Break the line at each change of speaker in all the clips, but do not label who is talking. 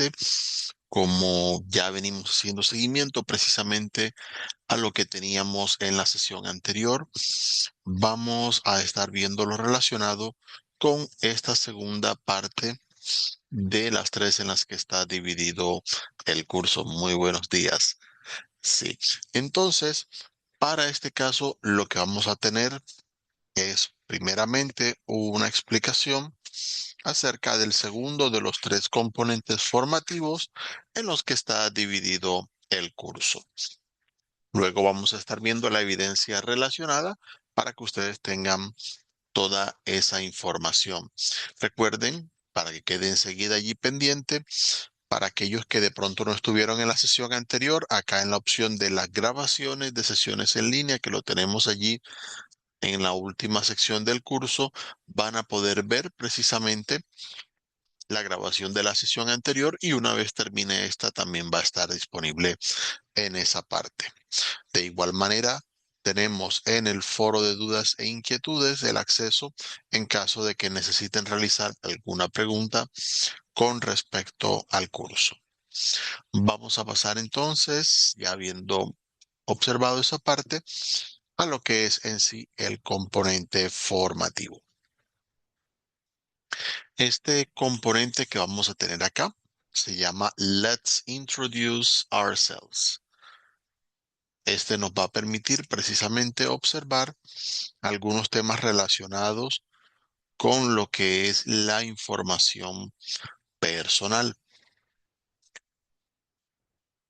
parte, como ya venimos haciendo seguimiento precisamente a lo que teníamos en la sesión anterior, vamos a estar viendo lo relacionado con esta segunda parte de las tres en las que está dividido el curso. Muy buenos días. Sí. Entonces, para este caso, lo que vamos a tener es primeramente una explicación acerca del segundo de los tres componentes formativos en los que está dividido el curso. Luego vamos a estar viendo la evidencia relacionada para que ustedes tengan toda esa información. Recuerden, para que quede enseguida allí pendiente, para aquellos que de pronto no estuvieron en la sesión anterior, acá en la opción de las grabaciones de sesiones en línea, que lo tenemos allí en la última sección del curso, van a poder ver precisamente la grabación de la sesión anterior y una vez termine esta también va a estar disponible en esa parte. De igual manera, tenemos en el foro de dudas e inquietudes el acceso en caso de que necesiten realizar alguna pregunta con respecto al curso. Vamos a pasar entonces, ya habiendo observado esa parte, a lo que es en sí el componente formativo. Este componente que vamos a tener acá se llama Let's Introduce Ourselves. Este nos va a permitir precisamente observar algunos temas relacionados con lo que es la información personal.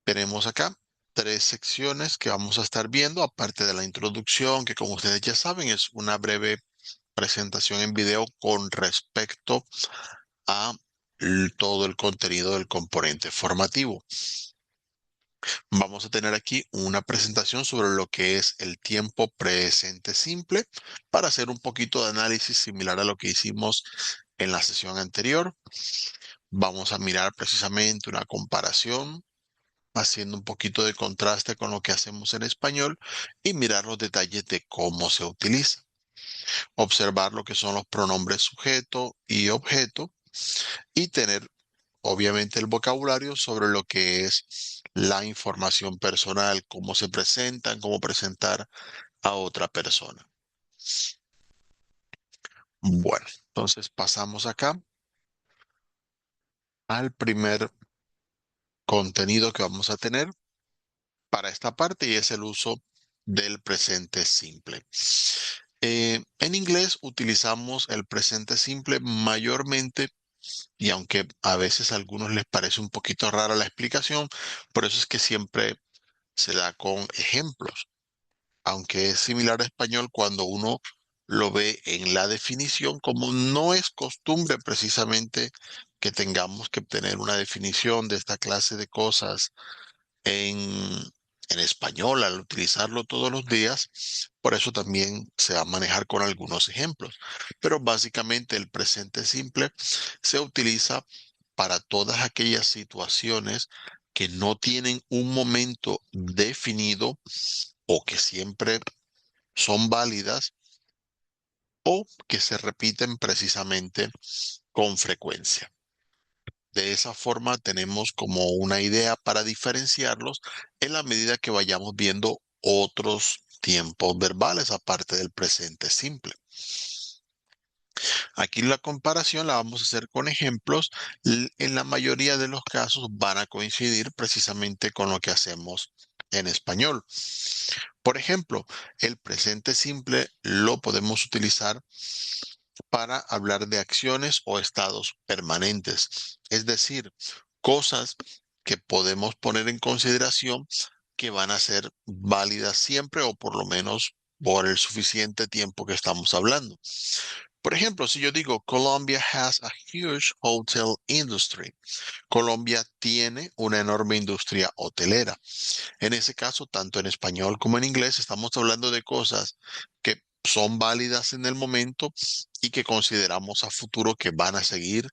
Tenemos acá tres secciones que vamos a estar viendo, aparte de la introducción, que como ustedes ya saben es una breve presentación en video con respecto a todo el contenido del componente formativo. Vamos a tener aquí una presentación sobre lo que es el tiempo presente simple para hacer un poquito de análisis similar a lo que hicimos en la sesión anterior. Vamos a mirar precisamente una comparación, haciendo un poquito de contraste con lo que hacemos en español y mirar los detalles de cómo se utiliza. Observar lo que son los pronombres sujeto y objeto y tener obviamente el vocabulario sobre lo que es la información personal, cómo se presentan, cómo presentar a otra persona. Bueno, entonces pasamos acá al primer contenido que vamos a tener para esta parte y es el uso del presente simple. En inglés utilizamos el presente simple mayormente y aunque a veces a algunos les parece un poquito rara la explicación, por eso es que siempre se da con ejemplos. Aunque es similar a español cuando uno lo ve en la definición, como no es costumbre precisamente que tengamos que obtener una definición de esta clase de cosas en, en español al utilizarlo todos los días, por eso también se va a manejar con algunos ejemplos. Pero básicamente el presente simple se utiliza para todas aquellas situaciones que no tienen un momento definido o que siempre son válidas o que se repiten precisamente con frecuencia. De esa forma tenemos como una idea para diferenciarlos en la medida que vayamos viendo otros tiempos verbales aparte del presente simple. Aquí la comparación la vamos a hacer con ejemplos. En la mayoría de los casos van a coincidir precisamente con lo que hacemos en español. Por ejemplo, el presente simple lo podemos utilizar para hablar de acciones o estados permanentes, es decir, cosas que podemos poner en consideración que van a ser válidas siempre o por lo menos por el suficiente tiempo que estamos hablando. Por ejemplo, si yo digo Colombia has a huge hotel industry, Colombia tiene una enorme industria hotelera. En ese caso, tanto en español como en inglés, estamos hablando de cosas que son válidas en el momento y que consideramos a futuro que van a seguir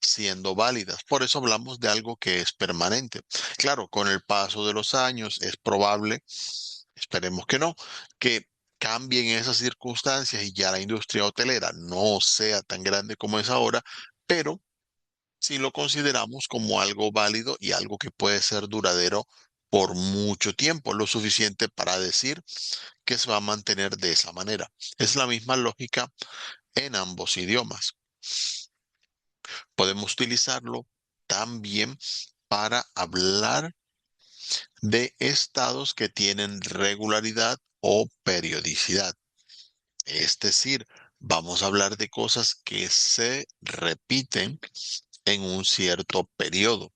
siendo válidas. Por eso hablamos de algo que es permanente. Claro, con el paso de los años es probable, esperemos que no, que cambien esas circunstancias y ya la industria hotelera no sea tan grande como es ahora, pero si lo consideramos como algo válido y algo que puede ser duradero por mucho tiempo, lo suficiente para decir que se va a mantener de esa manera. Es la misma lógica en ambos idiomas. Podemos utilizarlo también para hablar de estados que tienen regularidad o periodicidad. Es decir, vamos a hablar de cosas que se repiten en un cierto periodo.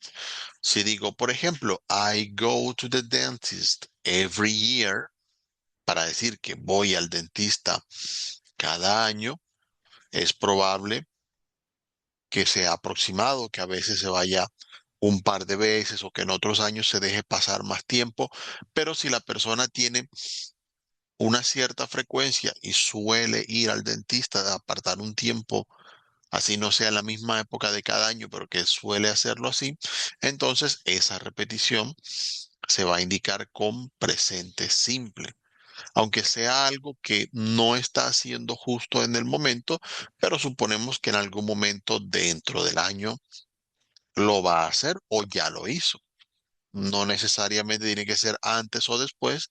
Si digo, por ejemplo, I go to the dentist every year, para decir que voy al dentista cada año, es probable que sea aproximado, que a veces se vaya un par de veces o que en otros años se deje pasar más tiempo, pero si la persona tiene una cierta frecuencia y suele ir al dentista de apartar un tiempo, así no sea en la misma época de cada año, pero que suele hacerlo así, entonces esa repetición se va a indicar con presente simple, aunque sea algo que no está haciendo justo en el momento, pero suponemos que en algún momento dentro del año lo va a hacer o ya lo hizo. No necesariamente tiene que ser antes o después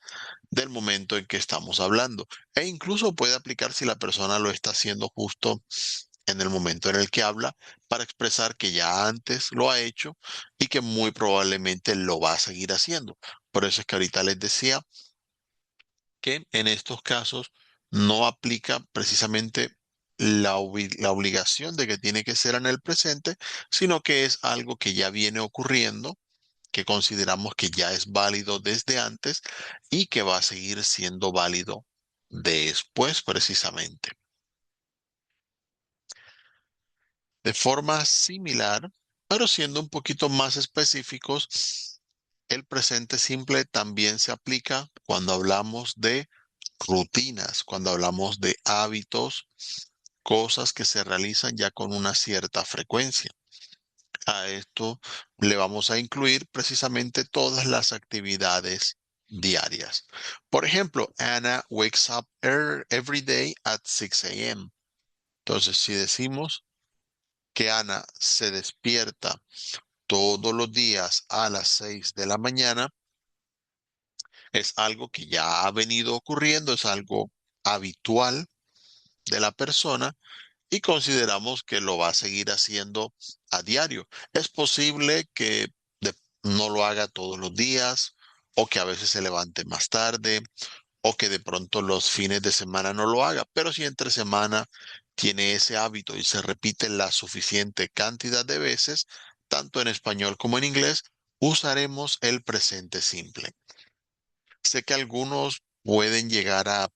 del momento en que estamos hablando. E incluso puede aplicar si la persona lo está haciendo justo en el momento en el que habla para expresar que ya antes lo ha hecho y que muy probablemente lo va a seguir haciendo. Por eso es que ahorita les decía que en estos casos no aplica precisamente la obligación de que tiene que ser en el presente, sino que es algo que ya viene ocurriendo, que consideramos que ya es válido desde antes y que va a seguir siendo válido después precisamente. De forma similar, pero siendo un poquito más específicos, el presente simple también se aplica cuando hablamos de rutinas, cuando hablamos de hábitos, cosas que se realizan ya con una cierta frecuencia. A esto le vamos a incluir precisamente todas las actividades diarias. Por ejemplo, Anna wakes up every day at 6 a.m. Entonces, si decimos que Ana se despierta todos los días a las 6 de la mañana, es algo que ya ha venido ocurriendo, es algo habitual de la persona y consideramos que lo va a seguir haciendo a diario. Es posible que no lo haga todos los días o que a veces se levante más tarde o que de pronto los fines de semana no lo haga, pero si entre semana tiene ese hábito y se repite la suficiente cantidad de veces, tanto en español como en inglés, usaremos el presente simple. Sé que algunos pueden llegar a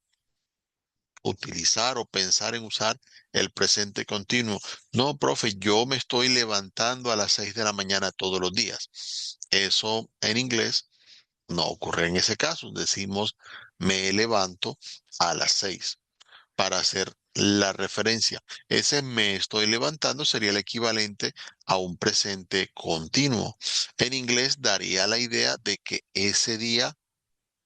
utilizar o pensar en usar el presente continuo. No, profe, yo me estoy levantando a las 6 de la mañana todos los días. Eso en inglés no ocurre en ese caso. Decimos me levanto a las 6 para hacer la referencia. Ese me estoy levantando sería el equivalente a un presente continuo. En inglés daría la idea de que ese día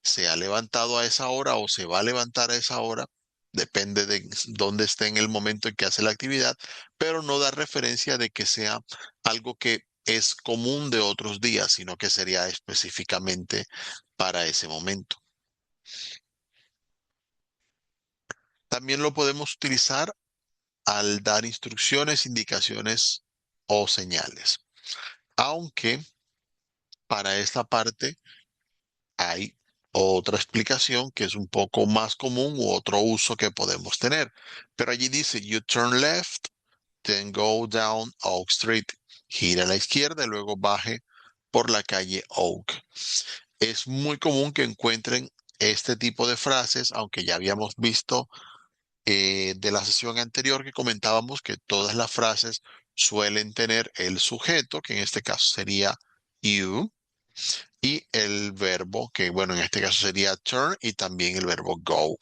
se ha levantado a esa hora o se va a levantar a esa hora, depende de dónde esté en el momento en que hace la actividad, pero no da referencia de que sea algo que es común de otros días, sino que sería específicamente para ese momento. También lo podemos utilizar al dar instrucciones, indicaciones o señales. Aunque para esta parte hay otra explicación que es un poco más común u otro uso que podemos tener. Pero allí dice, you turn left, then go down Oak Street. Gira a la izquierda y luego baje por la calle Oak. Es muy común que encuentren este tipo de frases, aunque ya habíamos visto de la sesión anterior que comentábamos que todas las frases suelen tener el sujeto, que en este caso sería you, y el verbo, que bueno, en este caso sería turn y también el verbo go.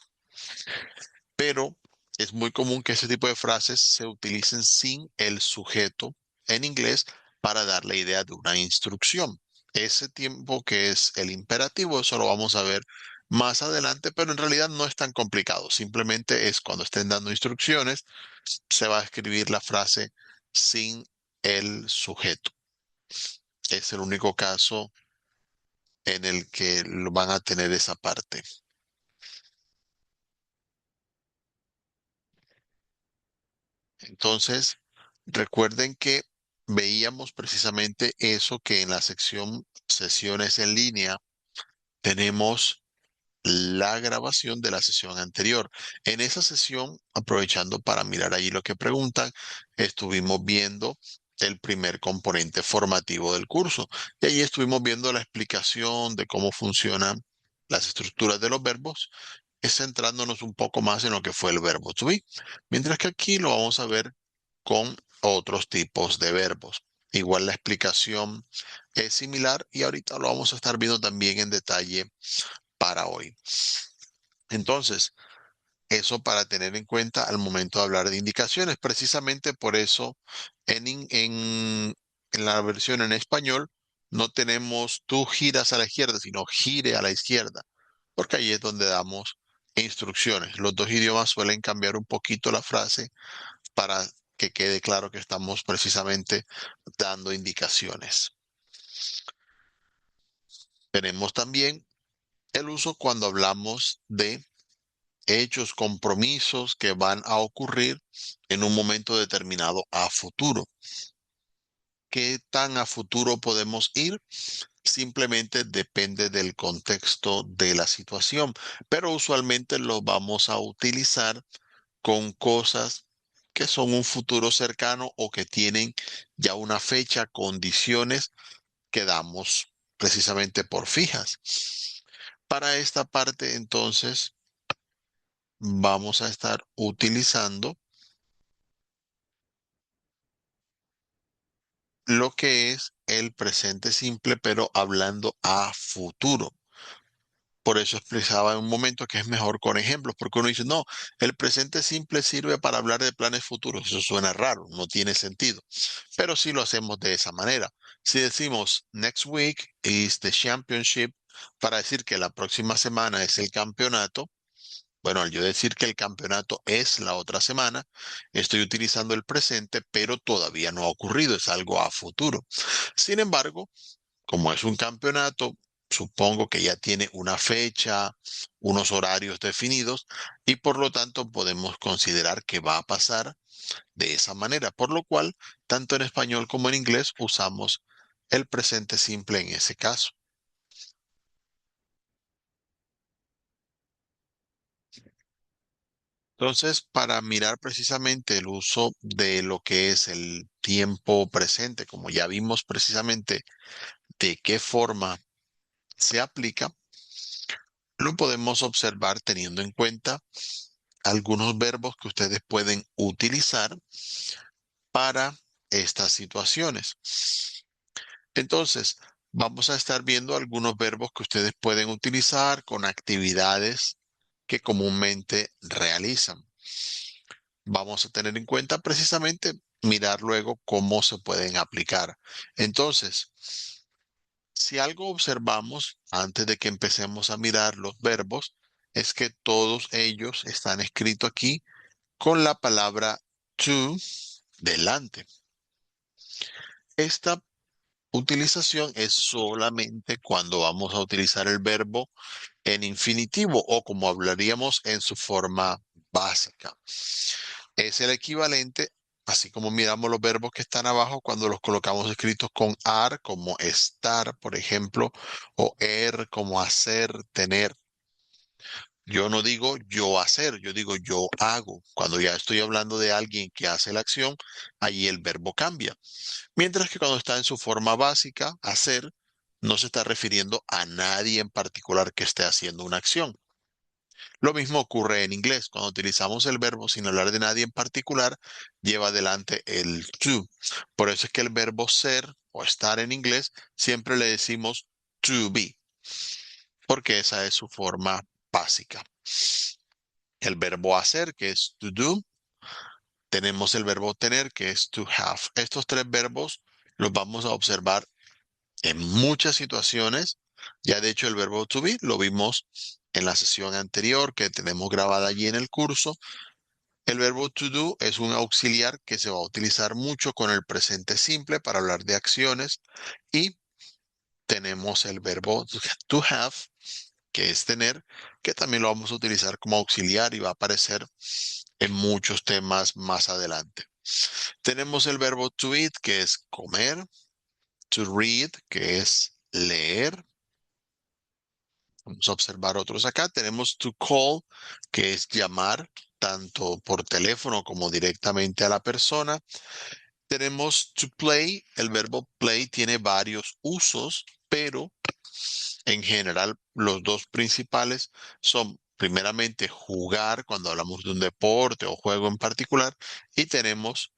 Pero es muy común que ese tipo de frases se utilicen sin el sujeto en inglés para dar la idea de una instrucción. Ese tiempo que es el imperativo, eso lo vamos a ver más adelante, pero en realidad no es tan complicado. Simplemente es cuando estén dando instrucciones, se va a escribir la frase sin el sujeto. Es el único caso en el que lo van a tener esa parte. Entonces, recuerden que veíamos precisamente eso que en la sección sesiones en línea tenemos la grabación de la sesión anterior. En esa sesión, aprovechando para mirar allí lo que preguntan, estuvimos viendo el primer componente formativo del curso. Y allí estuvimos viendo la explicación de cómo funcionan las estructuras de los verbos, centrándonos un poco más en lo que fue el verbo to be. Mientras que aquí lo vamos a ver con otros tipos de verbos. Igual la explicación es similar y ahorita lo vamos a estar viendo también en detalle para hoy. Entonces, eso para tener en cuenta al momento de hablar de indicaciones. Precisamente por eso en la versión en español no tenemos tú giras a la izquierda, sino gire a la izquierda, porque ahí es donde damos instrucciones. Los dos idiomas suelen cambiar un poquito la frase para que quede claro que estamos precisamente dando indicaciones. Tenemos también el uso cuando hablamos de hechos, compromisos que van a ocurrir en un momento determinado a futuro. ¿Qué tan a futuro podemos ir? Simplemente depende del contexto de la situación, pero usualmente lo vamos a utilizar con cosas que son un futuro cercano o que tienen ya una fecha, condiciones que damos precisamente por fijas. Para esta parte, entonces, vamos a estar utilizando lo que es el presente simple, pero hablando a futuro. Por eso expresaba en un momento que es mejor con ejemplos, porque uno dice, no, el presente simple sirve para hablar de planes futuros. Eso suena raro, no tiene sentido. Pero si lo hacemos de esa manera. Si decimos, next week is the championship, para decir que la próxima semana es el campeonato, bueno, al yo decir que el campeonato es la otra semana, estoy utilizando el presente, pero todavía no ha ocurrido, es algo a futuro. Sin embargo, como es un campeonato, supongo que ya tiene una fecha, unos horarios definidos y por lo tanto podemos considerar que va a pasar de esa manera, por lo cual, tanto en español como en inglés usamos el presente simple en ese caso. Entonces, para mirar precisamente el uso de lo que es el tiempo presente, como ya vimos precisamente de qué forma se aplica, lo podemos observar teniendo en cuenta algunos verbos que ustedes pueden utilizar para estas situaciones. Entonces, vamos a estar viendo algunos verbos que ustedes pueden utilizar con actividades que comúnmente realizan. Vamos a tener en cuenta precisamente mirar luego cómo se pueden aplicar. Entonces, si algo observamos antes de que empecemos a mirar los verbos, es que todos ellos están escritos aquí con la palabra to delante. Esta utilización es solamente cuando vamos a utilizar el verbo en infinitivo o como hablaríamos en su forma básica. Es el equivalente, así como miramos los verbos que están abajo cuando los colocamos escritos con ar, como estar, por ejemplo, o como hacer, tener. Yo no digo yo hacer, yo digo yo hago. Cuando ya estoy hablando de alguien que hace la acción, ahí el verbo cambia. Mientras que cuando está en su forma básica, hacer, no se está refiriendo a nadie en particular que esté haciendo una acción. Lo mismo ocurre en inglés. Cuando utilizamos el verbo sin hablar de nadie en particular, lleva adelante el to. Por eso es que el verbo ser o estar en inglés siempre le decimos to be, porque esa es su forma básica. El verbo hacer, que es to do, tenemos el verbo tener, que es to have. Estos tres verbos los vamos a observar en muchas situaciones. Ya de hecho el verbo to be lo vimos en la sesión anterior que tenemos grabada allí en el curso. El verbo to do es un auxiliar que se va a utilizar mucho con el presente simple para hablar de acciones y tenemos el verbo to have, que es tener, que también lo vamos a utilizar como auxiliar y va a aparecer en muchos temas más adelante. Tenemos el verbo to eat, que es comer, to read, que es leer. Vamos a observar otros acá. Tenemos to call, que es llamar tanto por teléfono como directamente a la persona. Tenemos to play. El verbo play tiene varios usos, pero en general los dos principales son primeramente jugar cuando hablamos de un deporte o juego en particular y tenemos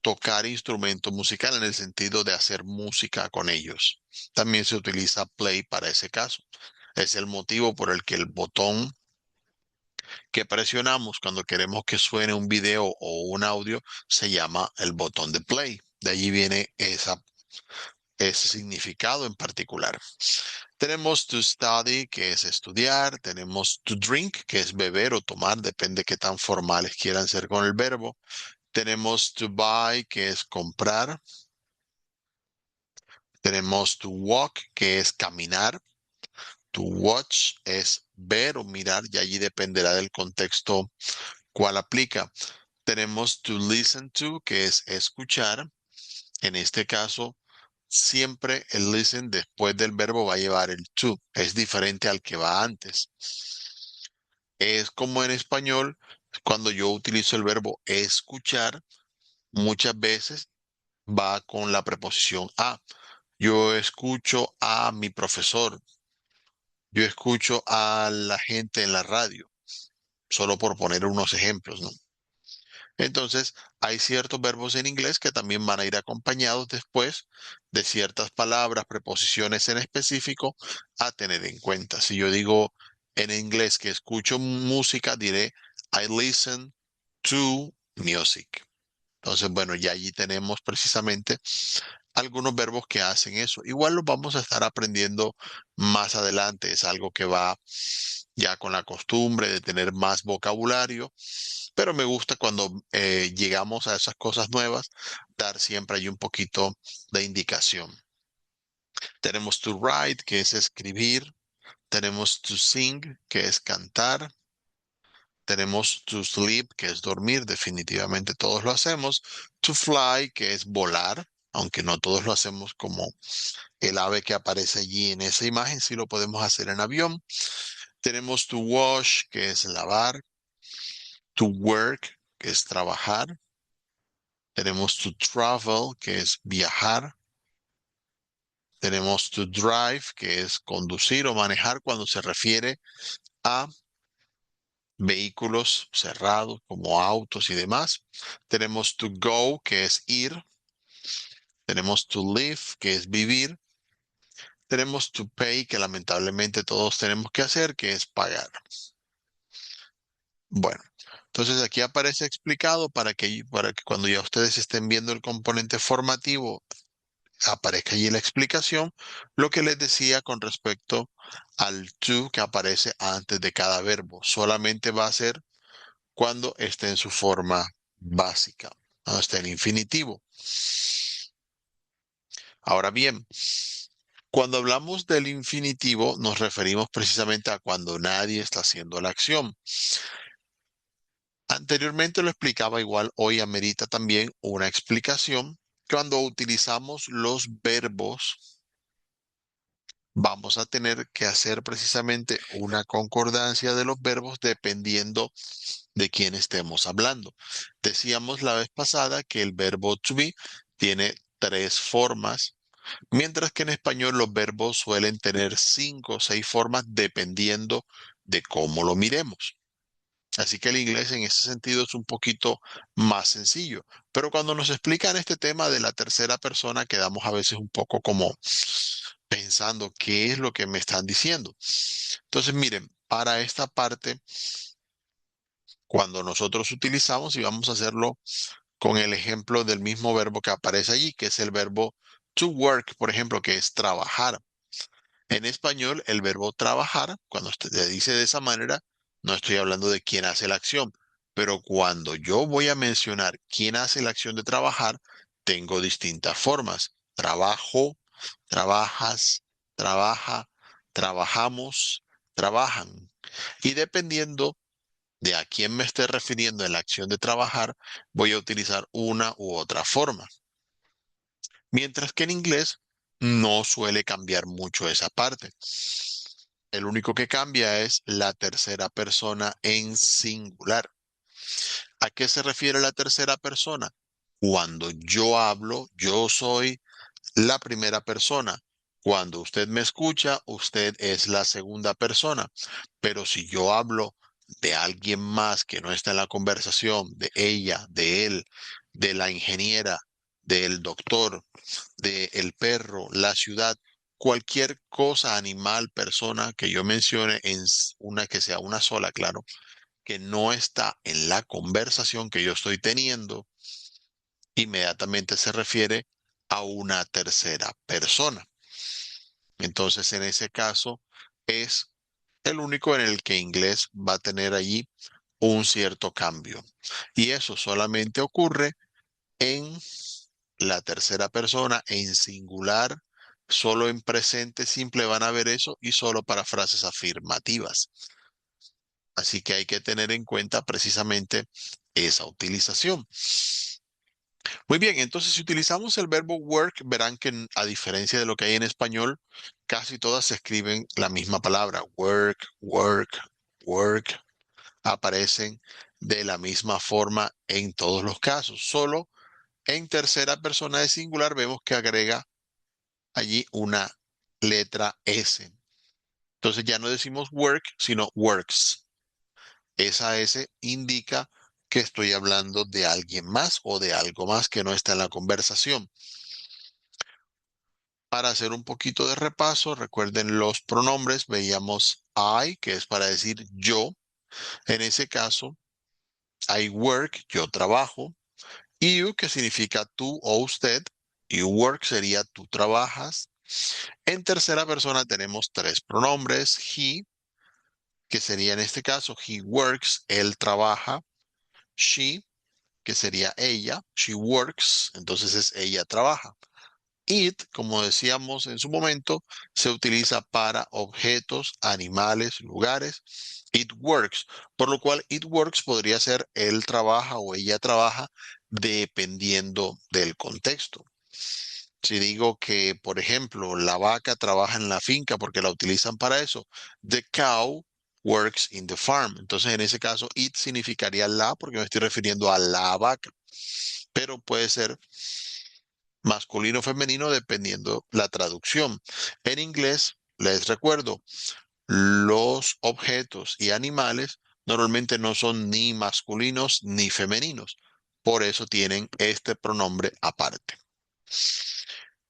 tocar instrumento musical en el sentido de hacer música con ellos. También se utiliza play para ese caso. Es el motivo por el que el botón que presionamos cuando queremos que suene un video o un audio se llama el botón de play. De allí viene ese significado en particular. Tenemos to study, que es estudiar. Tenemos to drink, que es beber o tomar, depende qué tan formales quieran ser con el verbo. Tenemos to buy, que es comprar. Tenemos to walk, que es caminar. To watch es ver o mirar, y allí dependerá del contexto cuál aplica. Tenemos to listen to, que es escuchar. En este caso, siempre el listen después del verbo va a llevar el to. Es diferente al que va antes. Es como en español, cuando yo utilizo el verbo escuchar, muchas veces va con la preposición a. Yo escucho a mi profesor. Yo escucho a la gente en la radio, solo por poner unos ejemplos, ¿no? Entonces, hay ciertos verbos en inglés que también van a ir acompañados después de ciertas palabras, preposiciones en específico a tener en cuenta. Si yo digo en inglés que escucho música, diré I listen to music. Entonces, bueno, ya allí tenemos precisamente algunos verbos que hacen eso. Igual los vamos a estar aprendiendo más adelante. Es algo que va ya con la costumbre de tener más vocabulario, pero me gusta cuando llegamos a esas cosas nuevas, dar siempre ahí un poquito de indicación. Tenemos to write, que es escribir. Tenemos to sing, que es cantar. Tenemos to sleep, que es dormir, definitivamente todos lo hacemos. To fly, que es volar, aunque no todos lo hacemos como el ave que aparece allí en esa imagen, sí lo podemos hacer en avión. Tenemos to wash, que es lavar. To work, que es trabajar. Tenemos to travel, que es viajar. Tenemos to drive, que es conducir o manejar cuando se refiere a vehículos cerrados como autos y demás. Tenemos to go, que es ir. Tenemos to live, que es vivir. Tenemos to pay, que lamentablemente todos tenemos que hacer, que es pagar. Bueno, entonces aquí aparece explicado para que cuando ya ustedes estén viendo el componente formativo, aparezca allí la explicación, lo que les decía con respecto al to que aparece antes de cada verbo. Solamente va a ser cuando esté en su forma básica, cuando esté en infinitivo. Ahora bien, cuando hablamos del infinitivo, nos referimos precisamente a cuando nadie está haciendo la acción. Anteriormente lo explicaba igual, hoy amerita también una explicación. Cuando utilizamos los verbos, vamos a tener que hacer precisamente una concordancia de los verbos dependiendo de quién estemos hablando. Decíamos la vez pasada que el verbo to be tiene tres formas, mientras que en español los verbos suelen tener cinco o seis formas dependiendo de cómo lo miremos. Así que el inglés en ese sentido es un poquito más sencillo. Pero cuando nos explican este tema de la tercera persona, quedamos a veces un poco como pensando qué es lo que me están diciendo. Entonces, miren, para esta parte, cuando nosotros utilizamos, y vamos a hacerlo con el ejemplo del mismo verbo que aparece allí, que es el verbo to work, por ejemplo, que es trabajar. En español, el verbo trabajar, cuando usted le dice de esa manera, no estoy hablando de quién hace la acción. Pero cuando yo voy a mencionar quién hace la acción de trabajar, tengo distintas formas. Trabajo, trabajas, trabaja, trabajamos, trabajan. Y dependiendo de a quién me esté refiriendo en la acción de trabajar, voy a utilizar una u otra forma. Mientras que en inglés no suele cambiar mucho esa parte. El único que cambia es la tercera persona en singular. ¿A qué se refiere la tercera persona? Cuando yo hablo, yo soy la primera persona. Cuando usted me escucha, usted es la segunda persona. Pero si yo hablo de alguien más que no está en la conversación, de ella, de él, de la ingeniera, del doctor, del perro, la ciudad, cualquier cosa, animal, persona que yo mencione en una que sea una sola, claro, que no está en la conversación que yo estoy teniendo, inmediatamente se refiere a una tercera persona. Entonces, en ese caso, es el único en el que inglés va a tener allí un cierto cambio. Y eso solamente ocurre en la tercera persona, en singular, solo en presente simple van a ver eso y solo para frases afirmativas. Así que hay que tener en cuenta precisamente esa utilización. Muy bien, entonces si utilizamos el verbo work, verán que a diferencia de lo que hay en español, casi todas se escriben la misma palabra. Work, work, work. Aparecen de la misma forma en todos los casos. Solo en tercera persona de singular vemos que agrega allí una letra S. Entonces ya no decimos work, sino works. Esa S indica que estoy hablando de alguien más o de algo más que no está en la conversación. Para hacer un poquito de repaso, recuerden los pronombres, veíamos I, que es para decir yo. En ese caso, I work, yo trabajo. You, que significa tú o usted. You work sería tú trabajas. En tercera persona tenemos tres pronombres. He, que sería en este caso, he works, él trabaja. She, que sería ella. She works, entonces es ella trabaja. It, como decíamos en su momento, se utiliza para objetos, animales, lugares. It works, por lo cual it works podría ser él trabaja o ella trabaja dependiendo del contexto. Si digo que, por ejemplo, la vaca trabaja en la finca porque la utilizan para eso, the cow works in the farm. Entonces, en ese caso, it significaría la porque me estoy refiriendo a la vaca, pero puede ser masculino o femenino dependiendo la traducción. En inglés, les recuerdo, los objetos y animales normalmente no son ni masculinos ni femeninos. Por eso tienen este pronombre aparte.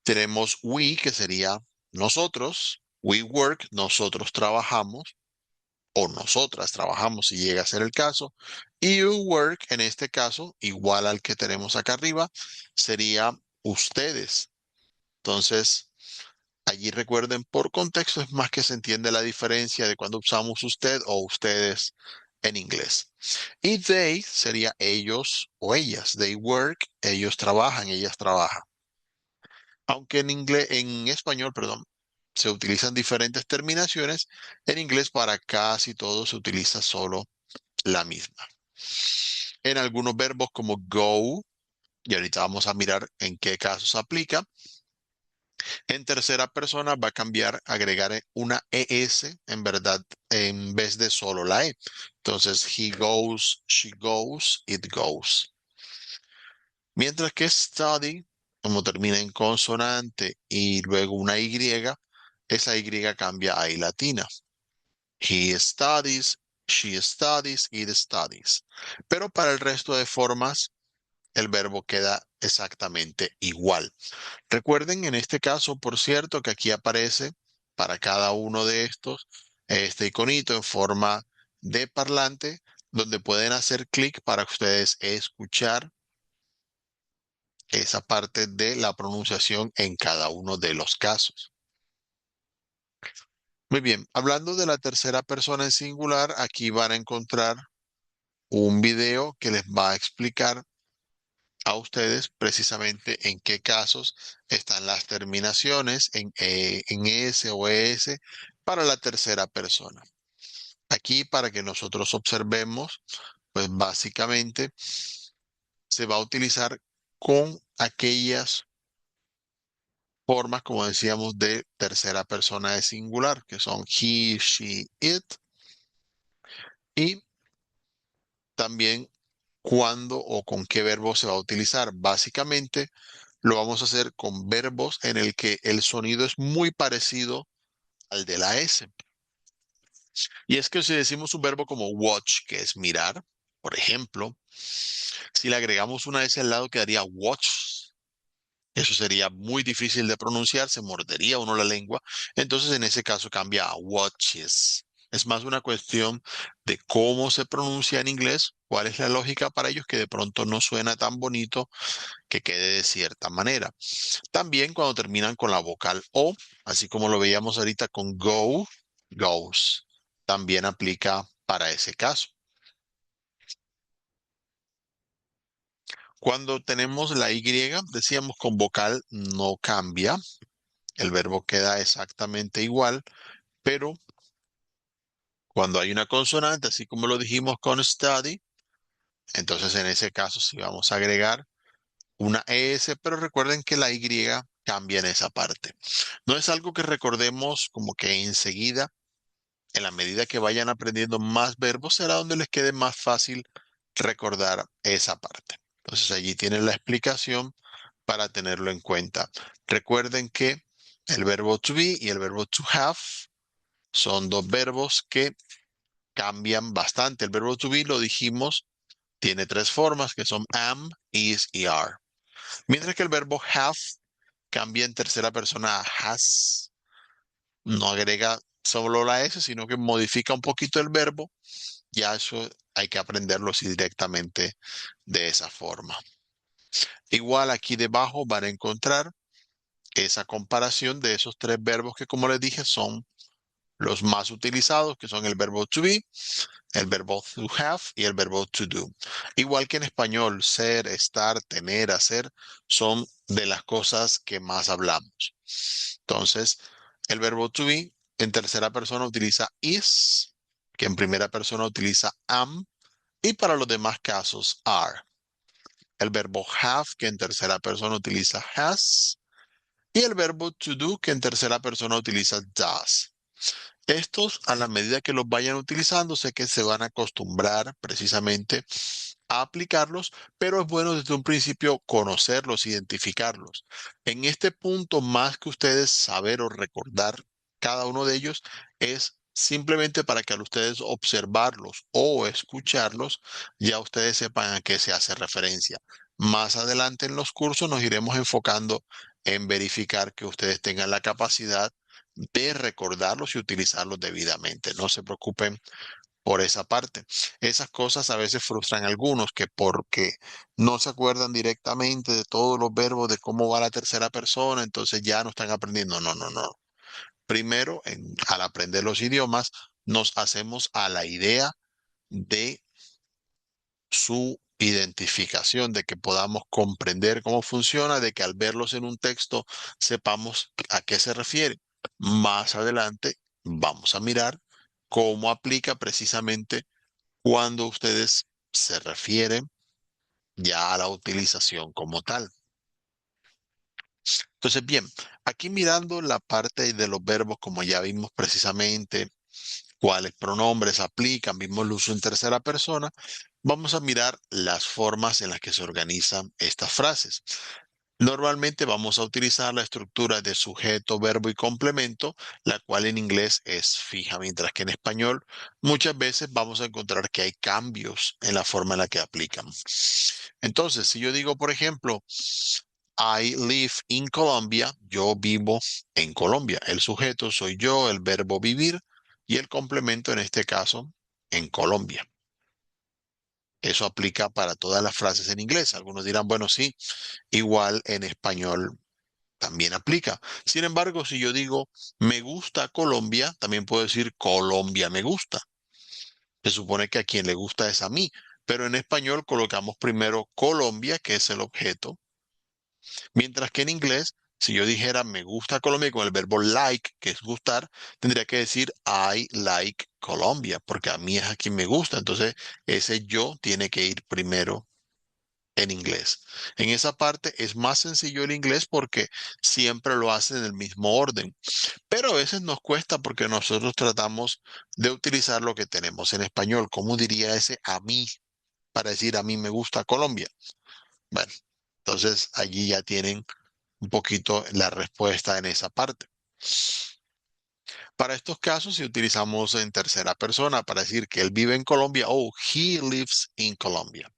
Tenemos we, que sería nosotros. We work, nosotros trabajamos. O nosotras trabajamos si llega a ser el caso. Y you work, en este caso, igual al que tenemos acá arriba, sería ustedes. Entonces, allí recuerden, por contexto es más que se entiende la diferencia de cuando usamos usted o ustedes en inglés. Y they sería ellos o ellas. They work, ellos trabajan, ellas trabajan. Aunque en inglés, en español, perdón, se utilizan diferentes terminaciones, en inglés para casi todo se utiliza solo la misma. En algunos verbos como go, y ahorita vamos a mirar en qué casos aplica. En tercera persona va a cambiar, agregar una ES en verdad en vez de solo la E. Entonces, he goes, she goes, it goes. Mientras que study, como termina en consonante y luego una Y, esa Y cambia a I latina. He studies, she studies, it studies. Pero para el resto de formas, el verbo queda exactamente igual. Recuerden en este caso, por cierto, que aquí aparece para cada uno de estos este iconito en forma de parlante, donde pueden hacer clic para ustedes escuchar esa parte de la pronunciación en cada uno de los casos. Muy bien, hablando de la tercera persona en singular, aquí van a encontrar un video que les va a explicar a ustedes precisamente en qué casos están las terminaciones en S o ES para la tercera persona. Aquí para que nosotros observemos, pues básicamente se va a utilizar con aquellas formas, como decíamos, de tercera persona de singular, que son he, she, it, y también cuándo o con qué verbo se va a utilizar. Básicamente lo vamos a hacer con verbos en el que el sonido es muy parecido al de la S. Y es que si decimos un verbo como watch, que es mirar, por ejemplo, si le agregamos una S al lado quedaría watch. Eso sería muy difícil de pronunciar, se mordería uno la lengua. Entonces, en ese caso cambia a watches. Es más una cuestión de cómo se pronuncia en inglés, cuál es la lógica para ellos que de pronto no suena tan bonito que quede de cierta manera. También cuando terminan con la vocal O, así como lo veíamos ahorita con go, goes, también aplica para ese caso. Cuando tenemos la Y, decíamos con vocal no cambia, el verbo queda exactamente igual, pero cuando hay una consonante, así como lo dijimos con study, entonces en ese caso sí vamos a agregar una ES, pero recuerden que la Y cambia en esa parte. No es algo que recordemos como que enseguida, en la medida que vayan aprendiendo más verbos, será donde les quede más fácil recordar esa parte. Entonces allí tienen la explicación para tenerlo en cuenta. Recuerden que el verbo to be y el verbo to have son dos verbos que cambian bastante. El verbo to be, lo dijimos, tiene tres formas que son am, is y are. Mientras que el verbo have cambia en tercera persona a has. No agrega solo la S, sino que modifica un poquito el verbo. Ya eso hay que aprenderlo así directamente de esa forma. Igual aquí debajo van a encontrar esa comparación de esos tres verbos que, como les dije, son los más utilizados, que son el verbo to be, el verbo to have y el verbo to do. Igual que en español, ser, estar, tener, hacer, son de las cosas que más hablamos. Entonces, el verbo to be en tercera persona utiliza is, que en primera persona utiliza am, y para los demás casos, are. El verbo have, que en tercera persona utiliza has, y el verbo to do, que en tercera persona utiliza does. Estos, a la medida que los vayan utilizando, sé que se van a acostumbrar precisamente a aplicarlos, pero es bueno desde un principio conocerlos, identificarlos. En este punto, más que ustedes saber o recordar cada uno de ellos, es simplemente para que al ustedes observarlos o escucharlos, ya ustedes sepan a qué se hace referencia. Más adelante en los cursos nos iremos enfocando en verificar que ustedes tengan la capacidad de recordarlos y utilizarlos debidamente. No se preocupen por esa parte. Esas cosas a veces frustran a algunos que porque no se acuerdan directamente de todos los verbos, de cómo va la tercera persona, entonces ya no están aprendiendo. No, no, no. Primero, al aprender los idiomas, nos hacemos a la idea de su identificación, de que podamos comprender cómo funciona, de que al verlos en un texto sepamos a qué se refiere. Más adelante vamos a mirar cómo aplica precisamente cuando ustedes se refieren ya a la utilización como tal. Entonces, bien, aquí mirando la parte de los verbos, como ya vimos precisamente cuáles pronombres aplican, vimos el uso en tercera persona, vamos a mirar las formas en las que se organizan estas frases. Normalmente vamos a utilizar la estructura de sujeto, verbo y complemento, la cual en inglés es fija, mientras que en español muchas veces vamos a encontrar que hay cambios en la forma en la que aplican. Entonces, si yo digo, por ejemplo, I live in Colombia, yo vivo en Colombia. El sujeto soy yo, el verbo vivir y el complemento en este caso en Colombia. Eso aplica para todas las frases en inglés. Algunos dirán, bueno, sí, igual en español también aplica. Sin embargo, si yo digo me gusta Colombia, también puedo decir Colombia me gusta. Se supone que a quien le gusta es a mí, pero en español colocamos primero Colombia, que es el objeto, mientras que en inglés, si yo dijera me gusta Colombia con el verbo like, que es gustar, tendría que decir I like Colombia, porque a mí es a quien me gusta. Entonces, ese yo tiene que ir primero en inglés. En esa parte es más sencillo el inglés porque siempre lo hacen en el mismo orden, pero a veces nos cuesta porque nosotros tratamos de utilizar lo que tenemos en español. ¿Cómo diría ese a mí para decir a mí me gusta Colombia? Bueno, entonces allí ya tienen un poquito la respuesta en esa parte. Para estos casos, si utilizamos en tercera persona para decir que él vive en Colombia, oh, he lives in Colombia.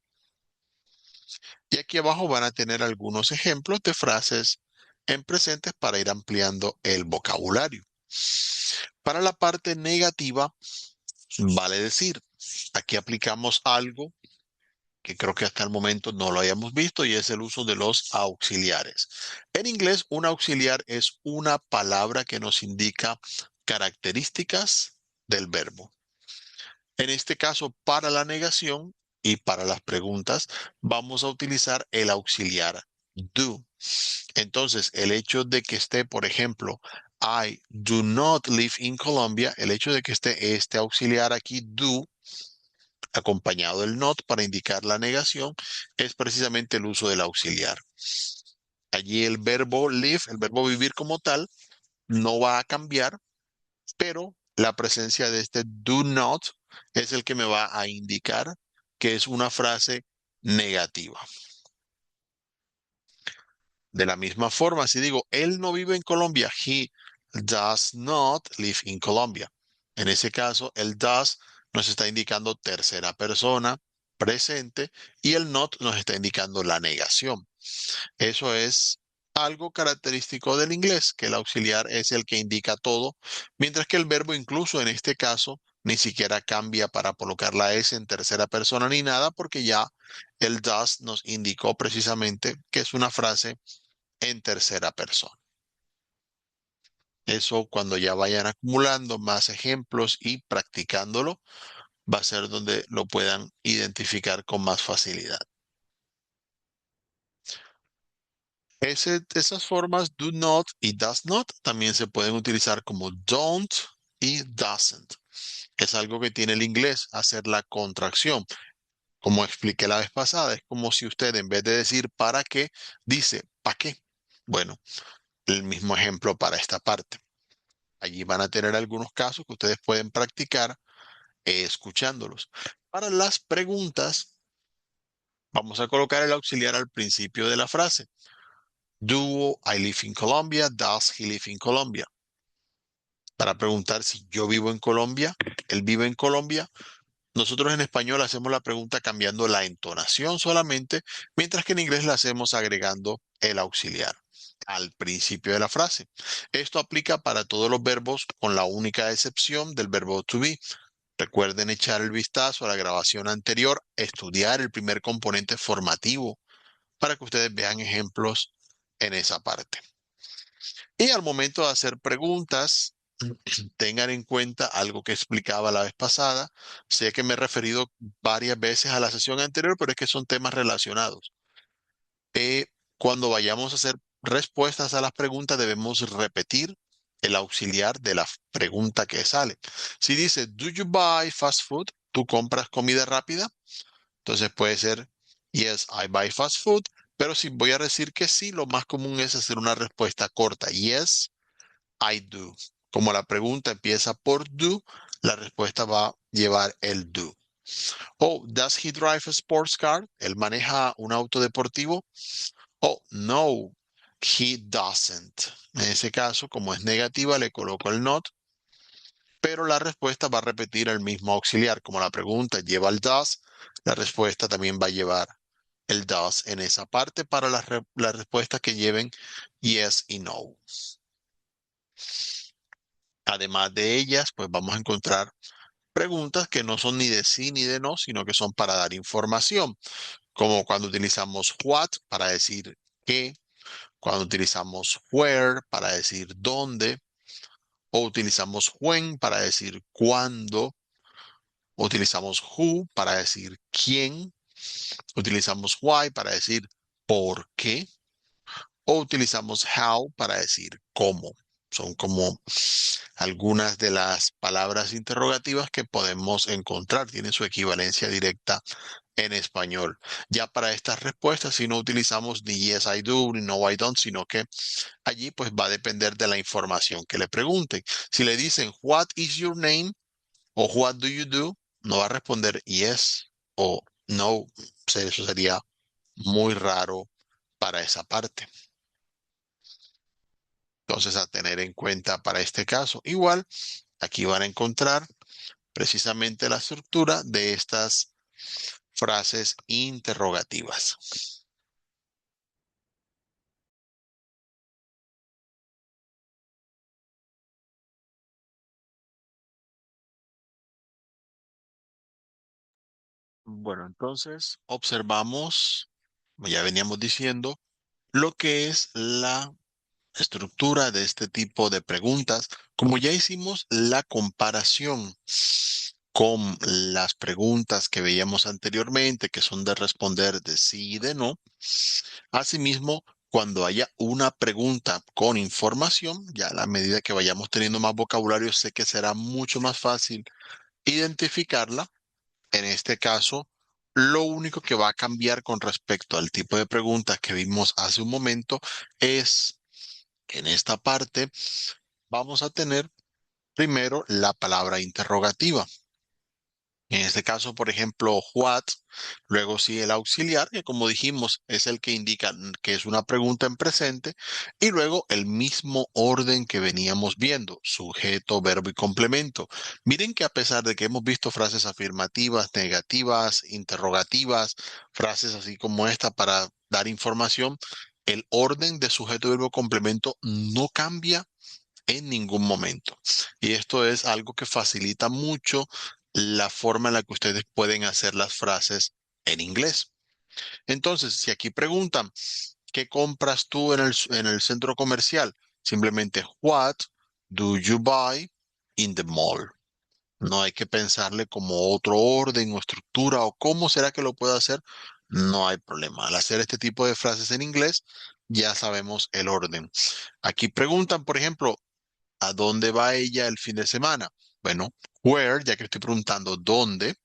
Y aquí abajo van a tener algunos ejemplos de frases en presentes para ir ampliando el vocabulario. Para la parte negativa, vale decir, aquí aplicamos algo que creo que hasta el momento no lo hayamos visto y es el uso de los auxiliares. En inglés, un auxiliar es una palabra que nos indica características del verbo. En este caso, para la negación y para las preguntas, vamos a utilizar el auxiliar do. Entonces, el hecho de que esté, por ejemplo, I do not live in Colombia, el hecho de que esté este auxiliar aquí, do, acompañado del not para indicar la negación, es precisamente el uso del auxiliar. Allí el verbo live, el verbo vivir como tal, no va a cambiar, pero la presencia de este do not es el que me va a indicar que es una frase negativa. De la misma forma, si digo, él no vive en Colombia, he does not live in Colombia. En ese caso, el does nos está indicando tercera persona, presente, y el not nos está indicando la negación. Eso es algo característico del inglés, que el auxiliar es el que indica todo, mientras que el verbo incluso en este caso ni siquiera cambia para colocar la S en tercera persona ni nada, porque ya el does nos indicó precisamente que es una frase en tercera persona. Eso cuando ya vayan acumulando más ejemplos y practicándolo, va a ser donde lo puedan identificar con más facilidad. Esas formas do not y does not también se pueden utilizar como don't y doesn't. Es algo que tiene el inglés, hacer la contracción. Como expliqué la vez pasada, es como si usted en vez de decir para qué, dice ¿para qué? Bueno, el mismo ejemplo para esta parte. Allí van a tener algunos casos que ustedes pueden practicar escuchándolos. Para las preguntas, vamos a colocar el auxiliar al principio de la frase. Do I live in Colombia? Does he live in Colombia? Para preguntar si yo vivo en Colombia, él vive en Colombia. Nosotros en español hacemos la pregunta cambiando la entonación solamente, mientras que en inglés la hacemos agregando el auxiliar al principio de la frase. Esto aplica para todos los verbos con la única excepción del verbo to be. Recuerden echar el vistazo a la grabación anterior, estudiar el primer componente formativo para que ustedes vean ejemplos en esa parte. Y al momento de hacer preguntas, tengan en cuenta algo que explicaba la vez pasada. Sé que me he referido varias veces a la sesión anterior, pero es que son temas relacionados. Cuando vayamos a hacer respuestas a las preguntas, debemos repetir el auxiliar de la pregunta que sale. Si dice, ¿Do you buy fast food? ¿Tú compras comida rápida? Entonces puede ser, Yes, I buy fast food. Pero si voy a decir que sí, lo más común es hacer una respuesta corta. Yes, I do. Como la pregunta empieza por do, la respuesta va a llevar el do. Oh, does he drive a sports car? ¿Él maneja un auto deportivo? Oh, no, he doesn't. En ese caso, como es negativa, le coloco el not, pero la respuesta va a repetir el mismo auxiliar. Como la pregunta lleva el does, la respuesta también va a llevar el does en esa parte para las respuestas que lleven yes y no. Además de ellas, pues vamos a encontrar preguntas que no son ni de sí ni de no, sino que son para dar información, como cuando utilizamos what para decir qué, cuando utilizamos where para decir dónde, o utilizamos when para decir cuándo, utilizamos who para decir quién, utilizamos why para decir por qué, o utilizamos how para decir cómo. Son como algunas de las palabras interrogativas que podemos encontrar. Tienen su equivalencia directa en español. Ya para estas respuestas, si no utilizamos ni yes I do, ni no I don't, sino que allí pues va a depender de la información que le pregunten. Si le dicen what is your name o what do you do, no va a responder yes o no. Eso sería muy raro para esa parte. Entonces, a tener en cuenta para este caso. Igual, aquí van a encontrar precisamente la estructura de estas frases interrogativas. Bueno, entonces observamos, como ya veníamos diciendo, lo que es la estructura de este tipo de preguntas. Como ya hicimos la comparación con las preguntas que veíamos anteriormente, que son de responder de sí y de no, asimismo, cuando haya una pregunta con información, ya a la medida que vayamos teniendo más vocabulario, sé que será mucho más fácil identificarla. En este caso, lo único que va a cambiar con respecto al tipo de preguntas que vimos hace un momento es que en esta parte vamos a tener primero la palabra interrogativa. En este caso, por ejemplo, what, luego sí el auxiliar, que como dijimos es el que indica que es una pregunta en presente, y luego el mismo orden que veníamos viendo, sujeto, verbo y complemento. Miren que a pesar de que hemos visto frases afirmativas, negativas, interrogativas, frases así como esta para dar información, el orden de sujeto, verbo, complemento no cambia en ningún momento. Y esto es algo que facilita mucho la forma en la que ustedes pueden hacer las frases en inglés. Entonces, si aquí preguntan, ¿qué compras tú en el centro comercial? Simplemente, what do you buy in the mall? No hay que pensarle como otro orden o estructura o cómo será que lo puedo hacer. No hay problema. Al hacer este tipo de frases en inglés, ya sabemos el orden. Aquí preguntan, por ejemplo, ¿a dónde va ella el fin de semana? Bueno, where, ya que estoy preguntando dónde,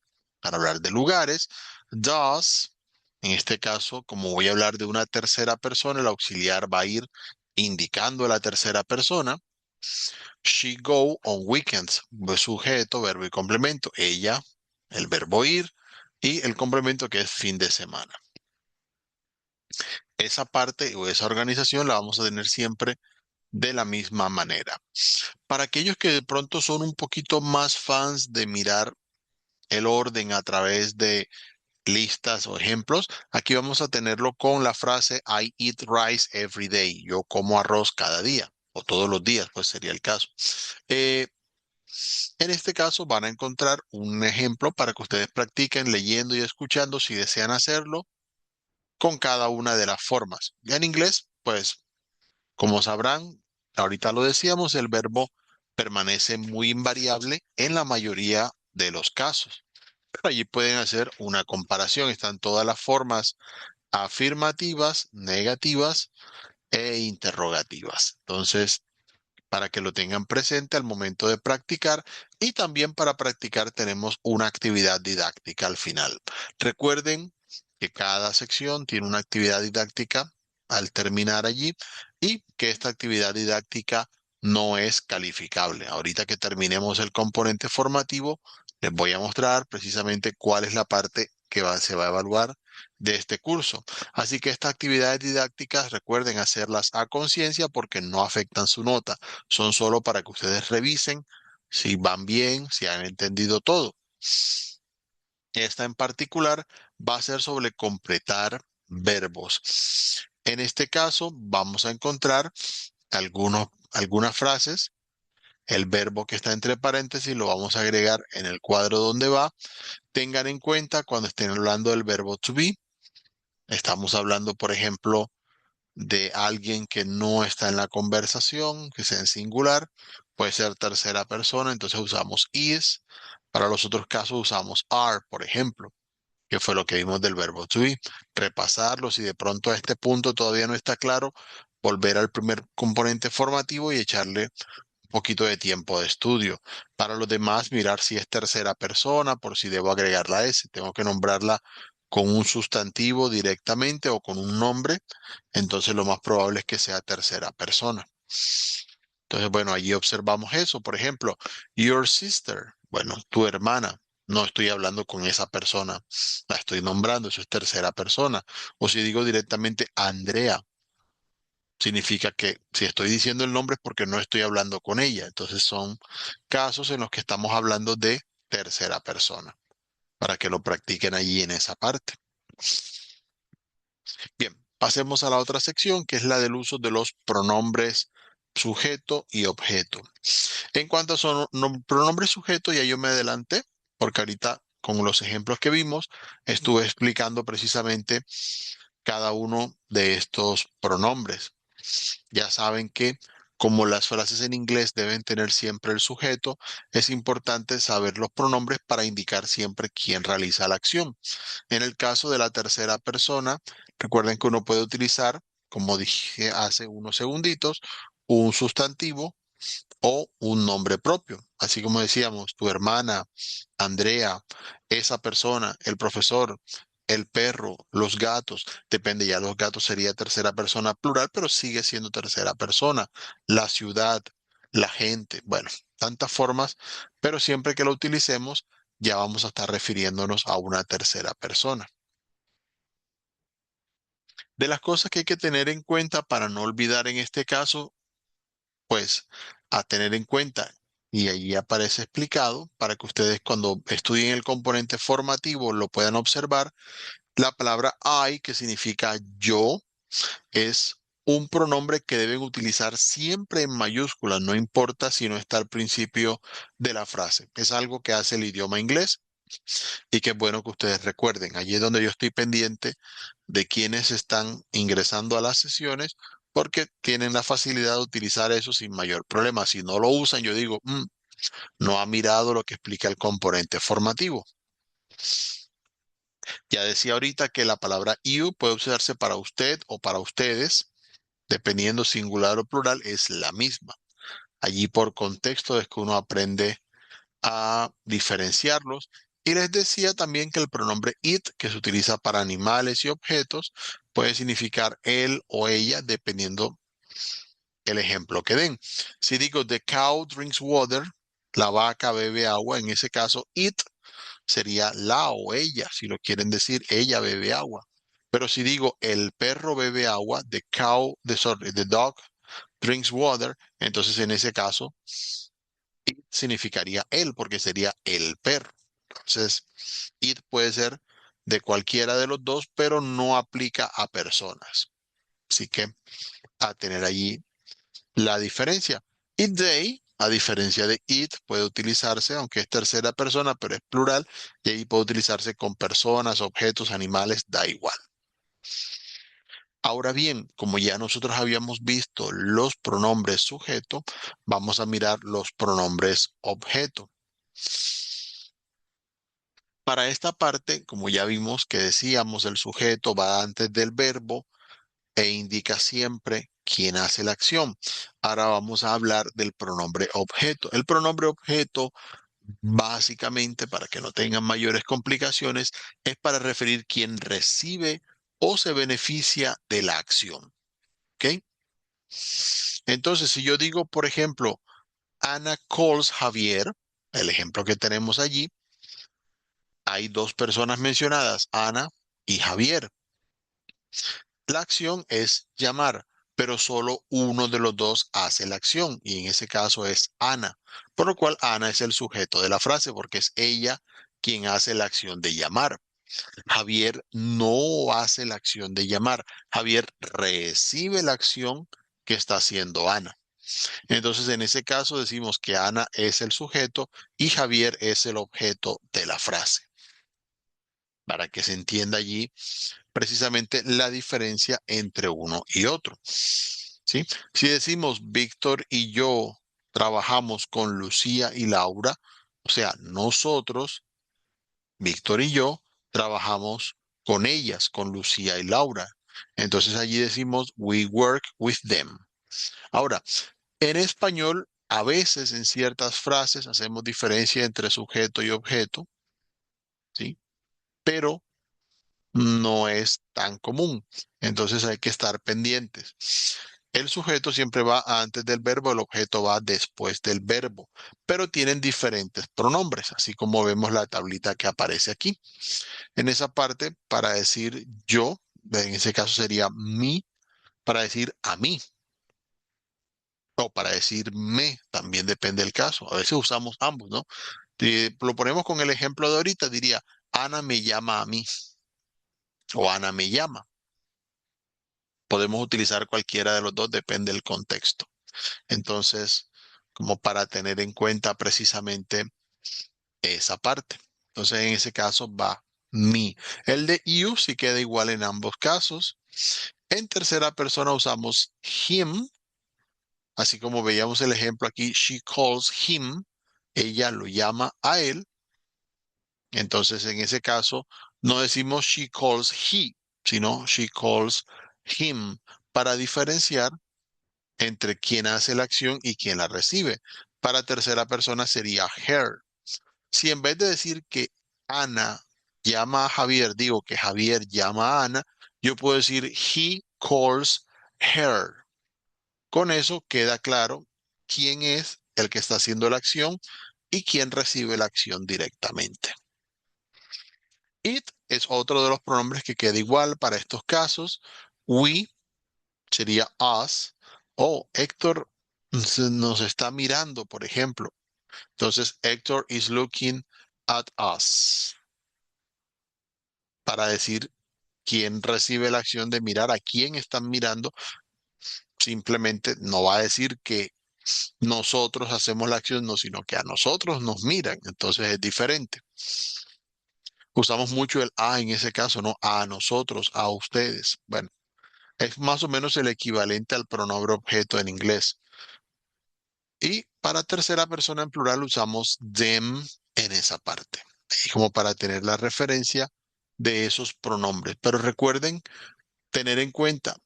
para hablar de lugares. Does, en este caso, como voy a hablar de una tercera persona, el auxiliar va a ir indicando a la tercera persona. She go on weekends, sujeto, verbo y complemento. Ella, el verbo ir y el complemento que es fin de semana. Esa parte o esa organización la vamos a tener siempre de la misma manera. Para aquellos que de pronto son un poquito más fans de mirar el orden a través de listas o ejemplos, aquí vamos a tenerlo con la frase I eat rice every day. Yo como arroz cada día o todos los días, pues sería el caso. Eh, en este caso van a encontrar un ejemplo para que ustedes practiquen leyendo y escuchando si desean hacerlo con cada una de las formas. Ya en inglés, pues como sabrán, ahorita lo decíamos, el verbo permanece muy invariable en la mayoría de los casos. Pero allí pueden hacer una comparación. Están todas las formas afirmativas, negativas e interrogativas. Entonces, para que lo tengan presente al momento de practicar y también para practicar tenemos una actividad didáctica al final. Recuerden que cada sección tiene una actividad didáctica al terminar allí y que esta actividad didáctica no es calificable. Ahorita que terminemos el componente formativo, les voy a mostrar precisamente cuál es la parte que se va a evaluar de este curso. Así que estas actividades didácticas recuerden hacerlas a conciencia porque no afectan su nota. Son solo para que ustedes revisen si van bien, si han entendido todo. Esta en particular va a ser sobre completar verbos. En este caso vamos a encontrar algunas frases. El verbo que está entre paréntesis lo vamos a agregar en el cuadro donde va. Tengan en cuenta cuando estén hablando del verbo to be. Estamos hablando, por ejemplo, de alguien que no está en la conversación, que sea en singular, puede ser tercera persona, entonces usamos is. Para los otros casos usamos are, por ejemplo, que fue lo que vimos del verbo to be. Repasarlo, si de pronto a este punto todavía no está claro, volver al primer componente formativo y echarle un poquito de tiempo de estudio. Para los demás, mirar si es tercera persona, por si debo agregar la S, tengo que nombrarla con un sustantivo directamente o con un nombre, entonces lo más probable es que sea tercera persona. Entonces, bueno, allí observamos eso. Por ejemplo, your sister, bueno, tu hermana. No estoy hablando con esa persona, la estoy nombrando, eso es tercera persona. O si digo directamente Andrea, significa que si estoy diciendo el nombre es porque no estoy hablando con ella. Entonces son casos en los que estamos hablando de tercera persona, para que lo practiquen allí en esa parte. Bien, pasemos a la otra sección, que es la del uso de los pronombres sujeto y objeto. En cuanto a son pronombres sujeto, ya yo me adelanté, porque ahorita con los ejemplos que vimos, estuve explicando precisamente cada uno de estos pronombres. Ya saben que como las frases en inglés deben tener siempre el sujeto, es importante saber los pronombres para indicar siempre quién realiza la acción. En el caso de la tercera persona, recuerden que uno puede utilizar, como dije hace unos segunditos, un sustantivo o un nombre propio. Así como decíamos, tu hermana, Andrea, esa persona, el profesor, el perro, los gatos, depende ya, los gatos sería tercera persona plural, pero sigue siendo tercera persona. La ciudad, la gente, bueno, tantas formas, pero siempre que lo utilicemos, ya vamos a estar refiriéndonos a una tercera persona. De las cosas que hay que tener en cuenta para no olvidar en este caso, pues a tener en cuenta, y allí aparece explicado para que ustedes cuando estudien el componente formativo lo puedan observar, la palabra I, que significa yo, es un pronombre que deben utilizar siempre en mayúsculas, no importa si no está al principio de la frase. Es algo que hace el idioma inglés y que es bueno que ustedes recuerden. Allí es donde yo estoy pendiente de quienes están ingresando a las sesiones porque tienen la facilidad de utilizar eso sin mayor problema. Si no lo usan, yo digo, no ha mirado lo que explica el componente formativo. Ya decía ahorita que la palabra you puede usarse para usted o para ustedes, dependiendo singular o plural, es la misma. Allí por contexto es que uno aprende a diferenciarlos. Y les decía también que el pronombre it, que se utiliza para animales y objetos, puede significar él o ella, dependiendo el ejemplo que den. Si digo the cow drinks water, la vaca bebe agua, en ese caso it sería la o ella, si lo quieren decir, ella bebe agua. Pero si digo el perro bebe agua, the dog drinks water, entonces en ese caso it significaría él, porque sería el perro. Entonces, it puede ser de cualquiera de los dos, pero no aplica a personas. Así que a tener allí la diferencia. It they, a diferencia de it, puede utilizarse, aunque es tercera persona, pero es plural, y ahí puede utilizarse con personas, objetos, animales, da igual. Ahora bien, como ya nosotros habíamos visto los pronombres sujeto, vamos a mirar los pronombres objeto. Para esta parte, como ya vimos que decíamos, el sujeto va antes del verbo e indica siempre quién hace la acción. Ahora vamos a hablar del pronombre objeto. El pronombre objeto, básicamente, para que no tengan mayores complicaciones, es para referir quién recibe o se beneficia de la acción. ¿Ok? Entonces, si yo digo, por ejemplo, Ana calls Javier, el ejemplo que tenemos allí, hay dos personas mencionadas, Ana y Javier. La acción es llamar, pero solo uno de los dos hace la acción y en ese caso es Ana, por lo cual Ana es el sujeto de la frase porque es ella quien hace la acción de llamar. Javier no hace la acción de llamar. Javier recibe la acción que está haciendo Ana. Entonces, en ese caso decimos que Ana es el sujeto y Javier es el objeto de la frase. para que se entienda allí precisamente la diferencia entre uno y otro. ¿Sí? Si decimos Víctor y yo trabajamos con Lucía y Laura, o sea, nosotros, Víctor y yo, trabajamos con ellas, con Lucía y Laura. Entonces allí decimos we work with them. Ahora, en español, a veces en ciertas frases hacemos diferencia entre sujeto y objeto, ¿sí? Pero no es tan común. Entonces hay que estar pendientes. El sujeto siempre va antes del verbo, el objeto va después del verbo, pero tienen diferentes pronombres, así como vemos la tablita que aparece aquí. En esa parte, para decir yo, en ese caso sería mi, para decir a mí. O para decir me, también depende del caso. A veces usamos ambos, ¿no? Si lo ponemos con el ejemplo de ahorita, diría, Ana me llama a mí o Ana me llama. Podemos utilizar cualquiera de los dos, depende del contexto. Entonces, como para tener en cuenta precisamente esa parte. Entonces, en ese caso va me. El de you sí queda igual en ambos casos. En tercera persona usamos him, así como veíamos el ejemplo aquí, she calls him, ella lo llama a él. Entonces, en ese caso, no decimos she calls he, sino she calls him, para diferenciar entre quien hace la acción y quien la recibe. Para tercera persona sería her. Si en vez de decir que Ana llama a Javier, digo que Javier llama a Ana, yo puedo decir he calls her. Con eso queda claro quién es el que está haciendo la acción y quién recibe la acción directamente. It es otro de los pronombres que queda igual para estos casos. We sería us. O Héctor nos está mirando, por ejemplo. Entonces, Héctor is looking at us. Para decir quién recibe la acción de mirar, a quién están mirando, simplemente no va a decir que nosotros hacemos la acción, no, sino que a nosotros nos miran. Entonces es diferente. Usamos mucho el a en ese caso, ¿no? A nosotros, a ustedes. Bueno, es más o menos el equivalente al pronombre objeto en inglés. Y para tercera persona en plural usamos them en esa parte. Y como para tener la referencia de esos pronombres. Pero recuerden tener en cuenta,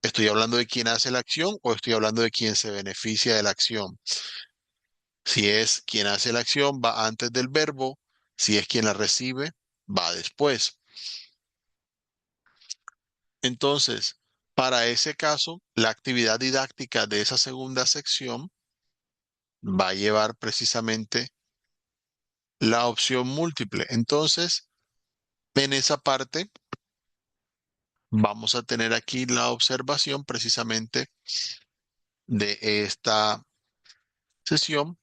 ¿estoy hablando de quién hace la acción o estoy hablando de quién se beneficia de la acción? Si es quien hace la acción, va antes del verbo. Si es quien la recibe, va después. Entonces, para ese caso, la actividad didáctica de esa segunda sección va a llevar precisamente la opción múltiple. Entonces, en esa parte, vamos a tener aquí la observación precisamente de esta sesión.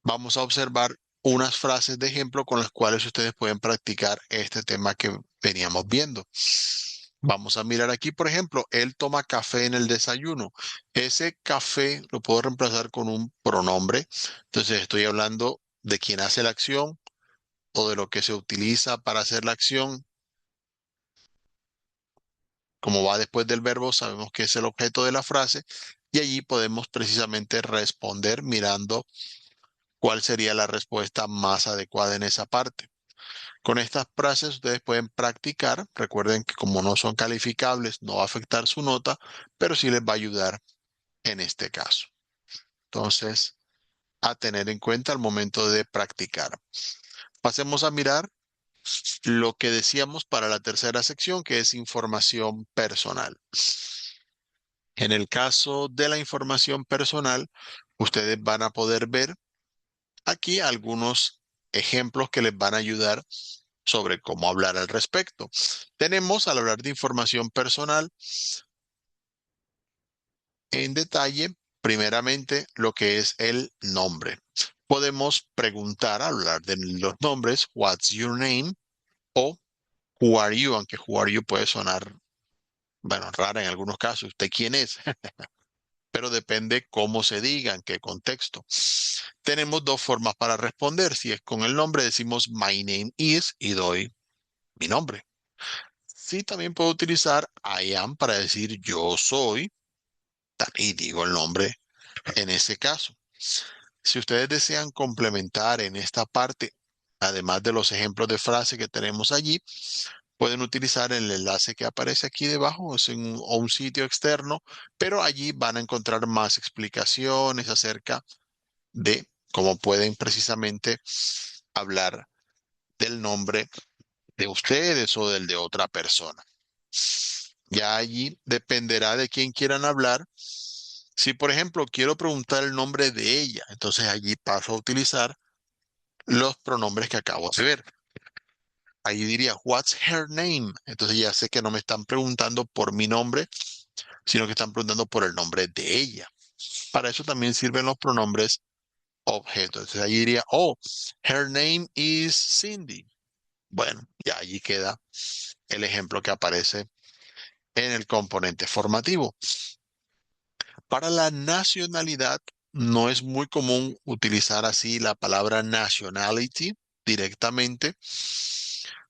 Vamos a observar unas frases de ejemplo con las cuales ustedes pueden practicar este tema que veníamos viendo. Vamos a mirar aquí, por ejemplo, él toma café en el desayuno. Ese café lo puedo reemplazar con un pronombre. Entonces estoy hablando de quién hace la acción o de lo que se utiliza para hacer la acción. Como va después del verbo, sabemos que es el objeto de la frase y allí podemos precisamente responder mirando cuál sería la respuesta más adecuada en esa parte. Con estas frases ustedes pueden practicar. Recuerden que como no son calificables, no va a afectar su nota, pero sí les va a ayudar en este caso. Entonces, a tener en cuenta al momento de practicar. Pasemos a mirar lo que decíamos para la tercera sección, que es información personal. En el caso de la información personal, ustedes van a poder ver aquí algunos ejemplos que les van a ayudar sobre cómo hablar al respecto. Tenemos, al hablar de información personal, en detalle, primeramente, lo que es el nombre. Podemos preguntar, al hablar de los nombres, what's your name? O who are you? Aunque who are you puede sonar, bueno, rara en algunos casos. ¿Usted quién es? pero depende cómo se diga, en qué contexto. Tenemos dos formas para responder. Si es con el nombre, decimos my name is y doy mi nombre. Sí, también puedo utilizar I am para decir yo soy y digo el nombre en ese caso. Si ustedes desean complementar en esta parte, además de los ejemplos de frase que tenemos allí, pueden utilizar el enlace que aparece aquí debajo, es en o un sitio externo, pero allí van a encontrar más explicaciones acerca de cómo pueden precisamente hablar del nombre de ustedes o del de otra persona. Ya allí dependerá de quién quieran hablar. Si, por ejemplo, quiero preguntar el nombre de ella, entonces allí paso a utilizar los pronombres que acabo de ver. Ahí diría, what's her name? Entonces ya sé que no me están preguntando por mi nombre, sino que están preguntando por el nombre de ella. Para eso también sirven los pronombres objeto. Entonces ahí diría, oh, her name is Cindy. Bueno, ya allí queda el ejemplo que aparece en el componente formativo. Para la nacionalidad, no es muy común utilizar así la palabra nationality directamente,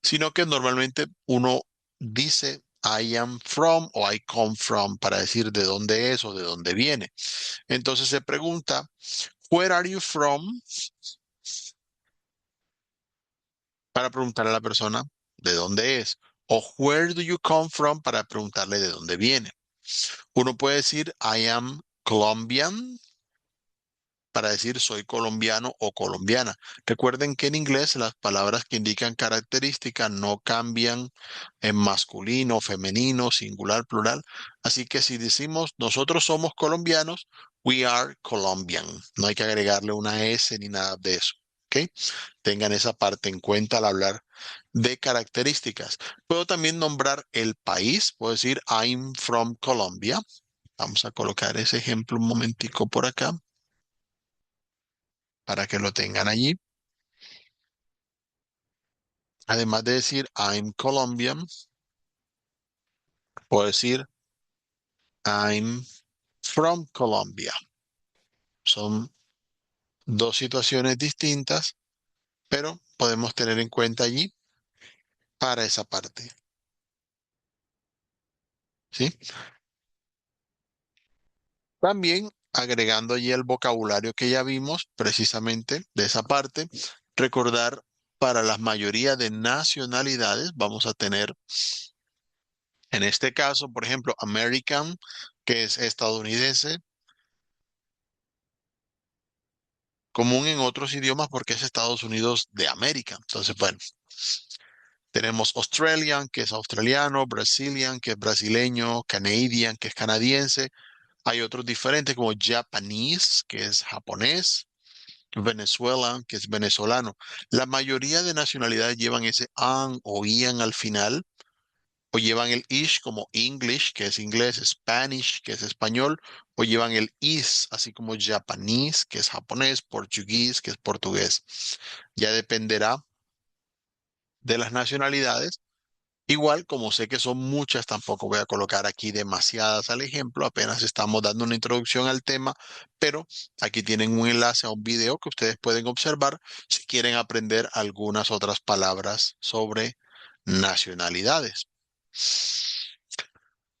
sino que normalmente uno dice I am from o I come from para decir de dónde es o de dónde viene. Entonces se pregunta, Where are you from? Para preguntarle a la persona de dónde es. O Where do you come from? Para preguntarle de dónde viene. Uno puede decir I am Colombian para decir soy colombiano o colombiana. Recuerden que en inglés las palabras que indican característica no cambian en masculino, femenino, singular, plural. Así que si decimos nosotros somos colombianos, we are Colombian. No hay que agregarle una S ni nada de eso. ¿Ok? Tengan esa parte en cuenta al hablar de características. Puedo también nombrar el país. Puedo decir I'm from Colombia. Vamos a colocar ese ejemplo un momentico por acá para que lo tengan allí. Además de decir I'm Colombian, puedo decir I'm from Colombia. Son dos situaciones distintas, pero podemos tener en cuenta allí para esa parte. ¿Sí? También agregando allí el vocabulario que ya vimos, precisamente de esa parte, recordar para la mayoría de nacionalidades vamos a tener, en este caso, por ejemplo, American, que es estadounidense, común en otros idiomas porque es Estados Unidos de América. Entonces, bueno, tenemos Australian, que es australiano, Brazilian, que es brasileño, Canadian, que es canadiense. Hay otros diferentes como Japanese, que es japonés, Venezuelan, que es venezolano. La mayoría de nacionalidades llevan ese an o ian al final, o llevan el ish como English, que es inglés, Spanish, que es español, o llevan el is, así como Japanese, que es japonés, Portugués, que es portugués. Ya dependerá de las nacionalidades. Igual, como sé que son muchas, tampoco voy a colocar aquí demasiadas al ejemplo, apenas estamos dando una introducción al tema, pero aquí tienen un enlace a un video que ustedes pueden observar si quieren aprender algunas otras palabras sobre nacionalidades.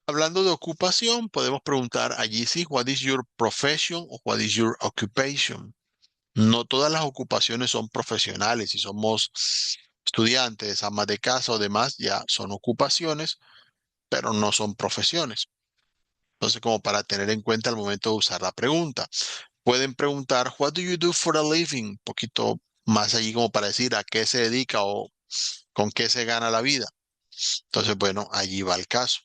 Hablando de ocupación, podemos preguntar allí sí, what is your profession o what is your occupation? No todas las ocupaciones son profesionales. Si somos estudiantes, amas de casa o demás, ya son ocupaciones, pero no son profesiones. Entonces, como para tener en cuenta al momento de usar la pregunta, pueden preguntar, what do you do for a living? Un poquito más allí como para decir a qué se dedica o con qué se gana la vida. Entonces, bueno, allí va el caso.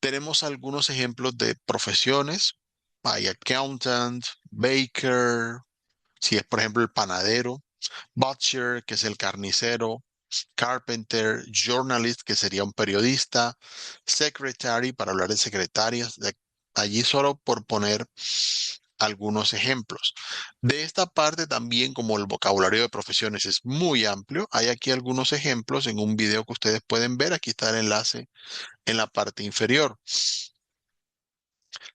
Tenemos algunos ejemplos de profesiones. Hay accountant, baker, si es por ejemplo el panadero, butcher, que es el carnicero, carpenter, journalist, que sería un periodista, secretary, para hablar de secretarias, allí solo por poner algunos ejemplos. De esta parte también, como el vocabulario de profesiones es muy amplio, hay aquí algunos ejemplos en un video que ustedes pueden ver. Aquí está el enlace en la parte inferior.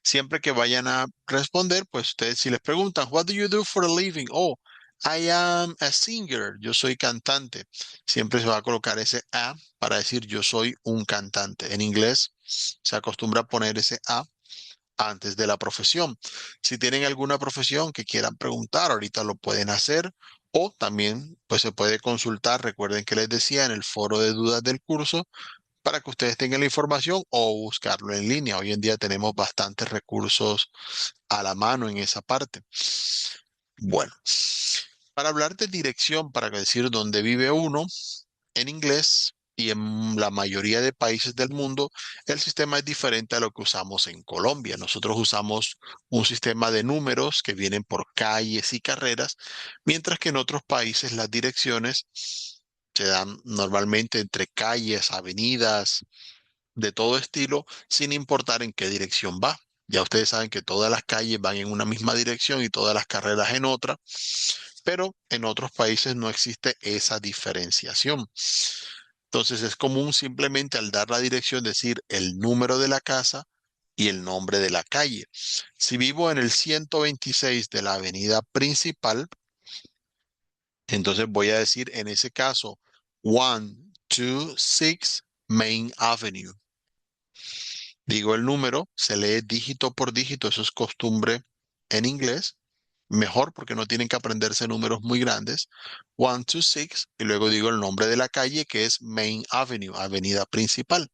Siempre que vayan a responder, pues ustedes si les preguntan, What do you do for a living? Oh, I am a singer. Yo soy cantante. Siempre se va a colocar ese a para decir yo soy un cantante. En inglés se acostumbra a poner ese a antes de la profesión. Si tienen alguna profesión que quieran preguntar, ahorita lo pueden hacer o también pues se puede consultar. Recuerden que les decía en el foro de dudas del curso para que ustedes tengan la información o buscarlo en línea. Hoy en día tenemos bastantes recursos a la mano en esa parte. Bueno, para hablar de dirección, para decir dónde vive uno, en inglés y en la mayoría de países del mundo, el sistema es diferente a lo que usamos en Colombia. Nosotros usamos un sistema de números que vienen por calles y carreras, mientras que en otros países las direcciones se dan normalmente entre calles, avenidas, de todo estilo, sin importar en qué dirección va. Ya ustedes saben que todas las calles van en una misma dirección y todas las carreras en otra, pero en otros países no existe esa diferenciación. Entonces es común simplemente al dar la dirección decir el número de la casa y el nombre de la calle. Si vivo en el 126 de la avenida principal, entonces voy a decir en ese caso 126 Main Avenue. Digo el número, se lee dígito por dígito, eso es costumbre en inglés. Mejor porque no tienen que aprenderse números muy grandes. 126 y luego digo el nombre de la calle que es Main Avenue, avenida principal.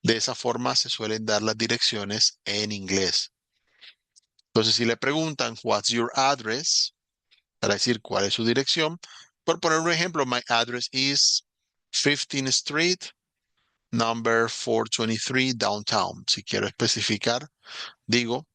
De esa forma se suelen dar las direcciones en inglés. Entonces, si le preguntan, What's your address? Para decir cuál es su dirección. Por poner un ejemplo, my address is 15th Street, number 423 downtown. Si quiero especificar, digo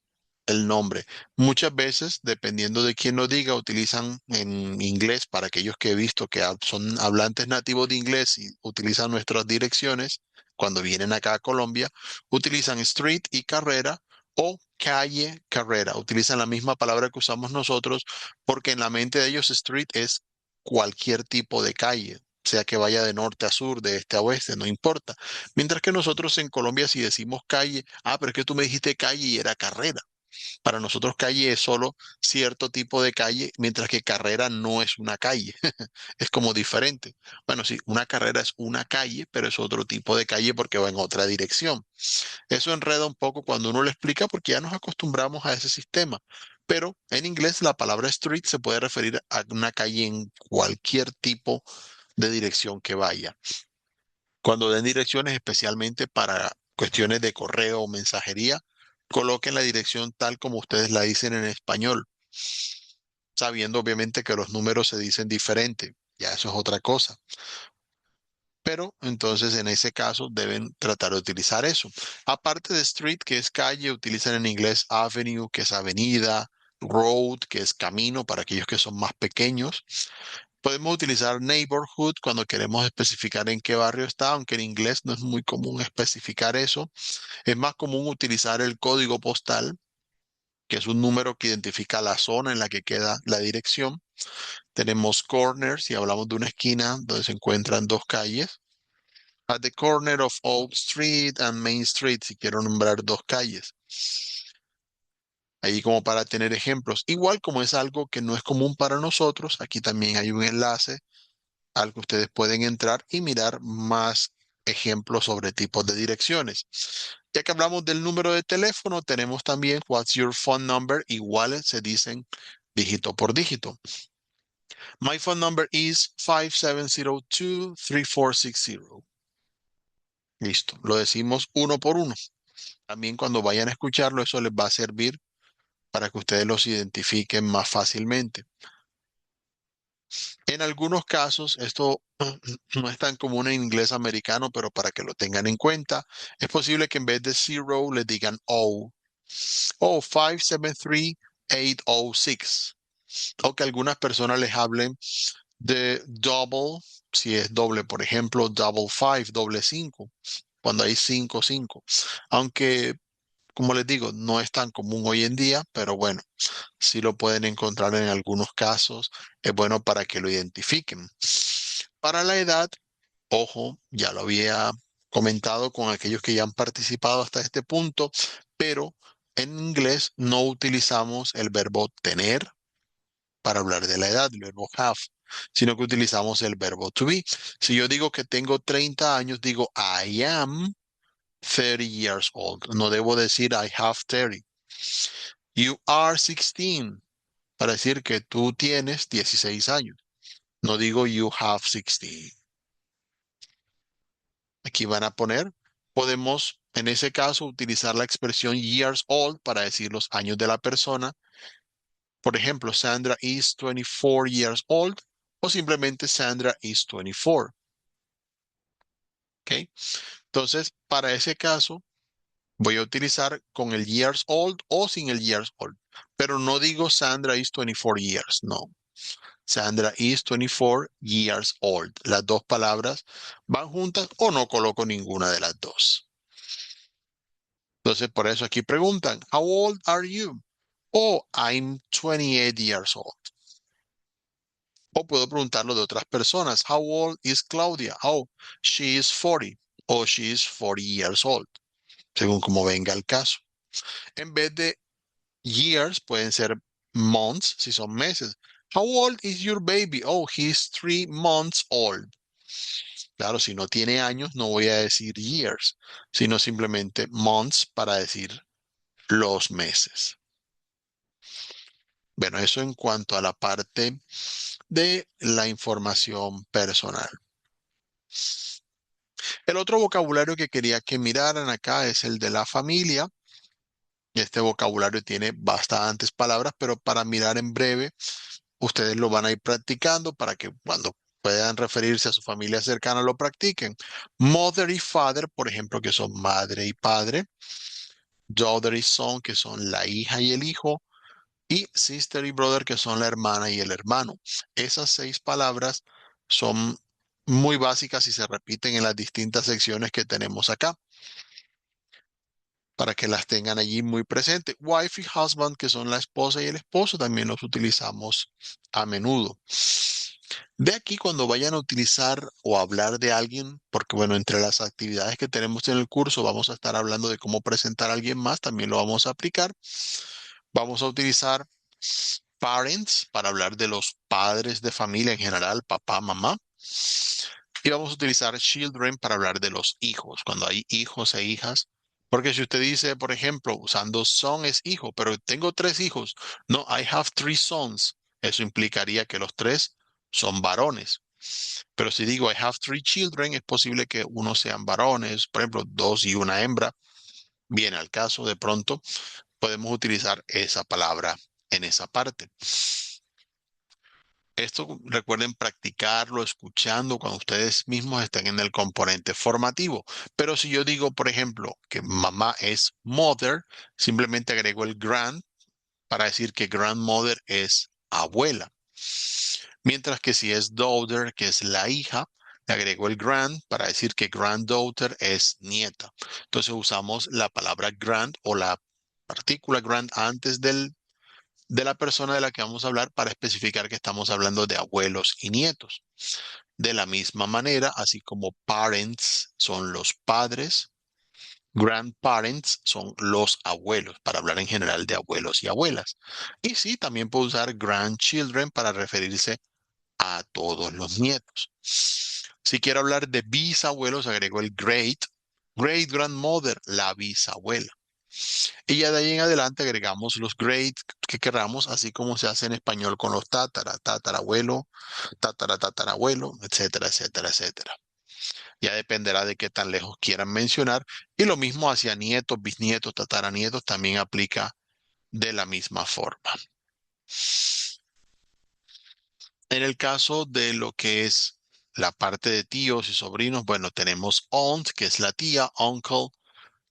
el nombre. Muchas veces, dependiendo de quién lo diga, utilizan en inglés, para aquellos que he visto que son hablantes nativos de inglés y utilizan nuestras direcciones, cuando vienen acá a Colombia, utilizan street y carrera o calle, carrera. Utilizan la misma palabra que usamos nosotros porque en la mente de ellos street es cualquier tipo de calle. Sea que vaya de norte a sur, de este a oeste, no importa. Mientras que nosotros en Colombia, si decimos calle, pero es que tú me dijiste calle y era carrera. Para nosotros calle es solo cierto tipo de calle, mientras que carrera no es una calle. Es como diferente. Bueno, sí, una carrera es una calle, pero es otro tipo de calle porque va en otra dirección. Eso enreda un poco cuando uno lo explica porque ya nos acostumbramos a ese sistema. Pero en inglés la palabra street se puede referir a una calle en cualquier tipo de dirección que vaya. Cuando den direcciones, especialmente para cuestiones de correo o mensajería, coloquen la dirección tal como ustedes la dicen en español, sabiendo obviamente que los números se dicen diferente. Ya eso es otra cosa. Pero entonces en ese caso deben tratar de utilizar eso. Aparte de street, que es calle, utilizan en inglés avenue, que es avenida, road, que es camino para aquellos que son más pequeños. Podemos utilizar neighborhood cuando queremos especificar en qué barrio está, aunque en inglés no es muy común especificar eso. Es más común utilizar el código postal, que es un número que identifica la zona en la que queda la dirección. Tenemos corners, si hablamos de una esquina donde se encuentran dos calles. At the corner of Oak Street and Main Street, si quiero nombrar dos calles. Ahí como para tener ejemplos. Igual como es algo que no es común para nosotros, aquí también hay un enlace al que ustedes pueden entrar y mirar más ejemplos sobre tipos de direcciones. Ya que hablamos del número de teléfono, tenemos también What's your phone number, iguales se dicen dígito por dígito. My phone number is 5702-3460. Listo, lo decimos uno por uno. También cuando vayan a escucharlo, eso les va a servir para que ustedes los identifiquen más fácilmente. En algunos casos, esto no es tan común en inglés americano, pero para que lo tengan en cuenta, es posible que en vez de zero le digan O. O 573806. O que algunas personas les hablen de double, si es doble, por ejemplo, double five, doble cinco, cuando hay cinco, cinco. Aunque, como les digo, no es tan común hoy en día, pero bueno, sí lo pueden encontrar en algunos casos. Es bueno para que lo identifiquen. Para la edad, ojo, ya lo había comentado con aquellos que ya han participado hasta este punto, pero en inglés no utilizamos el verbo tener para hablar de la edad, el verbo have, sino que utilizamos el verbo to be. Si yo digo que tengo 30 años, digo I am 30 years old. No debo decir I have 30. You are 16 para decir que tú tienes 16 años. No digo you have 16. Aquí van a poner, podemos en ese caso utilizar la expresión years old para decir los años de la persona. Por ejemplo, Sandra is 24 years old o simplemente Sandra is 24. ¿Ok? Entonces, para ese caso, voy a utilizar con el years old o sin el years old. Pero no digo Sandra is 24 years, no. Sandra is 24 years old. Las dos palabras van juntas o no coloco ninguna de las dos. Entonces, por eso aquí preguntan, How old are you? Oh, I'm 28 years old. O puedo preguntarlo de otras personas. How old is Claudia? Oh, she is 40. O she is 40 years old. Según como venga el caso. En vez de years, pueden ser months, si son meses. How old is your baby? Oh, he's 3 months old. Claro, si no tiene años, no voy a decir years, sino simplemente months para decir los meses. Bueno, eso en cuanto a la parte de la información personal. El otro vocabulario que quería que miraran acá es el de la familia. Este vocabulario tiene bastantes palabras, pero para mirar en breve, ustedes lo van a ir practicando para que cuando puedan referirse a su familia cercana lo practiquen. Mother y father, por ejemplo, que son madre y padre. Daughter y son, que son la hija y el hijo. Y sister y brother, que son la hermana y el hermano. Esas 6 palabras son muy básicas y se repiten en las distintas secciones que tenemos acá, para que las tengan allí muy presentes. Wife y husband, que son la esposa y el esposo, también los utilizamos a menudo. De aquí, cuando vayan a utilizar o hablar de alguien, porque bueno, entre las actividades que tenemos en el curso, vamos a estar hablando de cómo presentar a alguien más, también lo vamos a aplicar. Vamos a utilizar parents para hablar de los padres de familia en general, papá, mamá. Y vamos a utilizar children para hablar de los hijos, cuando hay hijos e hijas. Porque si usted dice, por ejemplo, usando son es hijo, pero tengo 3 hijos. No, I have 3 sons. Eso implicaría que los 3 son varones. Pero si digo I have 3 children, es posible que uno sean varones, por ejemplo, 2 y una hembra. Viene al caso, de pronto podemos utilizar esa palabra en esa parte. Esto recuerden practicarlo escuchando cuando ustedes mismos estén en el componente formativo. Pero si yo digo, por ejemplo, que mamá es mother, simplemente agrego el grand para decir que grandmother es abuela. Mientras que si es daughter, que es la hija, le agrego el grand para decir que granddaughter es nieta. Entonces usamos la palabra grand o la partícula grand antes de la persona de la que vamos a hablar para especificar que estamos hablando de abuelos y nietos. De la misma manera, así como parents son los padres, grandparents son los abuelos, para hablar en general de abuelos y abuelas. Y sí, también puedo usar grandchildren para referirse a todos los nietos. Si quiero hablar de bisabuelos, agrego el great grandmother, la bisabuela. Y ya de ahí en adelante agregamos los great que queramos, así como se hace en español con los tatarabuelo, tatarabuelo, etcétera, etcétera, etcétera. Ya dependerá de qué tan lejos quieran mencionar. Y lo mismo hacia nietos, bisnietos, tataranietos también aplica de la misma forma. En el caso de lo que es la parte de tíos y sobrinos, bueno, tenemos aunt, que es la tía, uncle,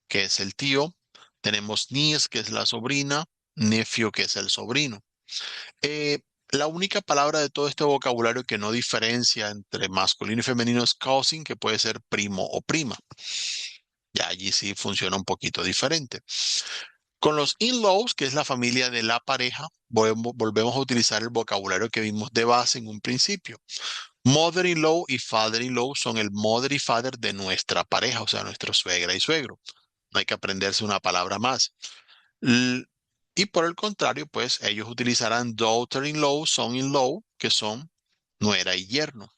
que es el tío. Tenemos niece, que es la sobrina, nephew, que es el sobrino. La única palabra de todo este vocabulario que no diferencia entre masculino y femenino es cousin, que puede ser primo o prima. Ya allí sí funciona un poquito diferente. Con los in-laws, que es la familia de la pareja, volvemos a utilizar el vocabulario que vimos de base en un principio. Mother-in-law y father-in-law son el mother y father de nuestra pareja, o sea, nuestro suegra y suegro. no hay que aprenderse una palabra más. L- y por el contrario, pues ellos utilizarán daughter-in-law, son-in-law, que son nuera y yerno.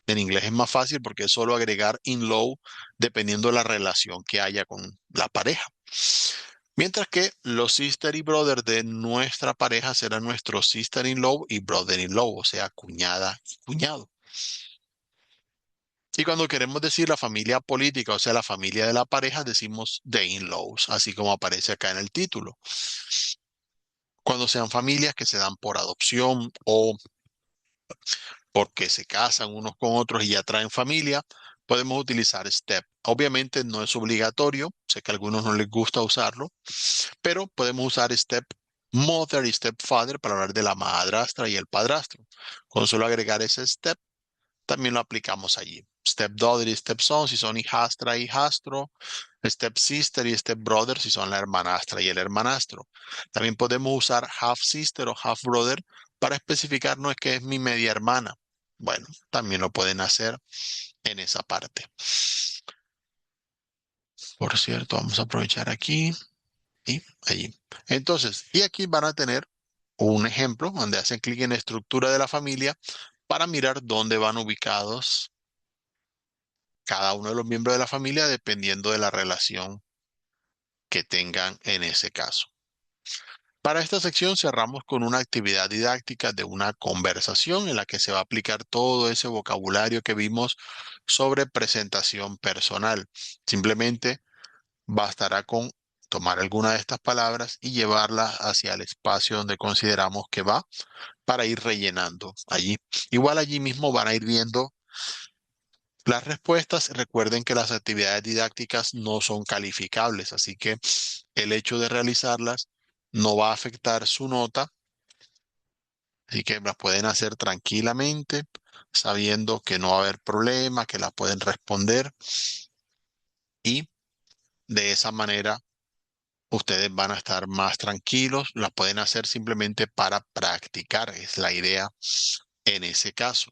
En inglés es más fácil porque es solo agregar in-law dependiendo de la relación que haya con la pareja. Mientras que los sister y brother de nuestra pareja serán nuestros sister-in-law y brother-in-law, o sea, cuñada y cuñado. Y cuando queremos decir la familia política, o sea, la familia de la pareja, decimos the in-laws, así como aparece acá en el título. Cuando sean familias que se dan por adopción o porque se casan unos con otros y ya traen familia, podemos utilizar step. Obviamente no es obligatorio, sé que a algunos no les gusta usarlo, pero podemos usar step mother y stepfather para hablar de la madrastra y el padrastro. Con solo agregar ese step, también lo aplicamos allí. Stepdaughter y stepson si son hijastra y hijastro, stepsister y stepbrother si son la hermanastra y el hermanastro. También podemos usar half sister o half brother para especificar no es que es mi media hermana. Bueno, también lo pueden hacer en esa parte. Por cierto, vamos a aprovechar aquí y allí. Entonces, y aquí van a tener un ejemplo donde hacen clic en estructura de la familia para mirar dónde van ubicados cada uno de los miembros de la familia dependiendo de la relación que tengan en ese caso. Para esta sección cerramos con una actividad didáctica de una conversación en la que se va a aplicar todo ese vocabulario que vimos sobre presentación personal. Simplemente bastará con tomar alguna de estas palabras y llevarlas hacia el espacio donde consideramos que va para ir rellenando allí. Igual allí mismo van a ir viendo las respuestas. Recuerden que las actividades didácticas no son calificables, así que el hecho de realizarlas no va a afectar su nota, así que las pueden hacer tranquilamente, sabiendo que no va a haber problema, que las pueden responder y de esa manera ustedes van a estar más tranquilos, las pueden hacer simplemente para practicar, es la idea en ese caso.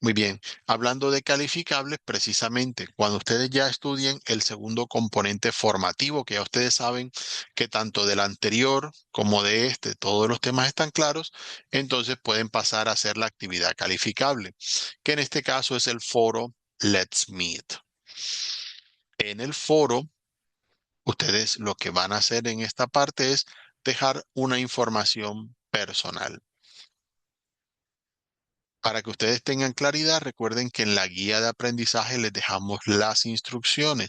Muy bien, hablando de calificables, precisamente cuando ustedes ya estudien el segundo componente formativo, que ya ustedes saben que tanto del anterior como de este, todos los temas están claros, entonces pueden pasar a hacer la actividad calificable, que en este caso es el foro Let's Meet. En el foro, ustedes lo que van a hacer en esta parte es dejar una información personal. Para que ustedes tengan claridad, recuerden que en la guía de aprendizaje les dejamos las instrucciones.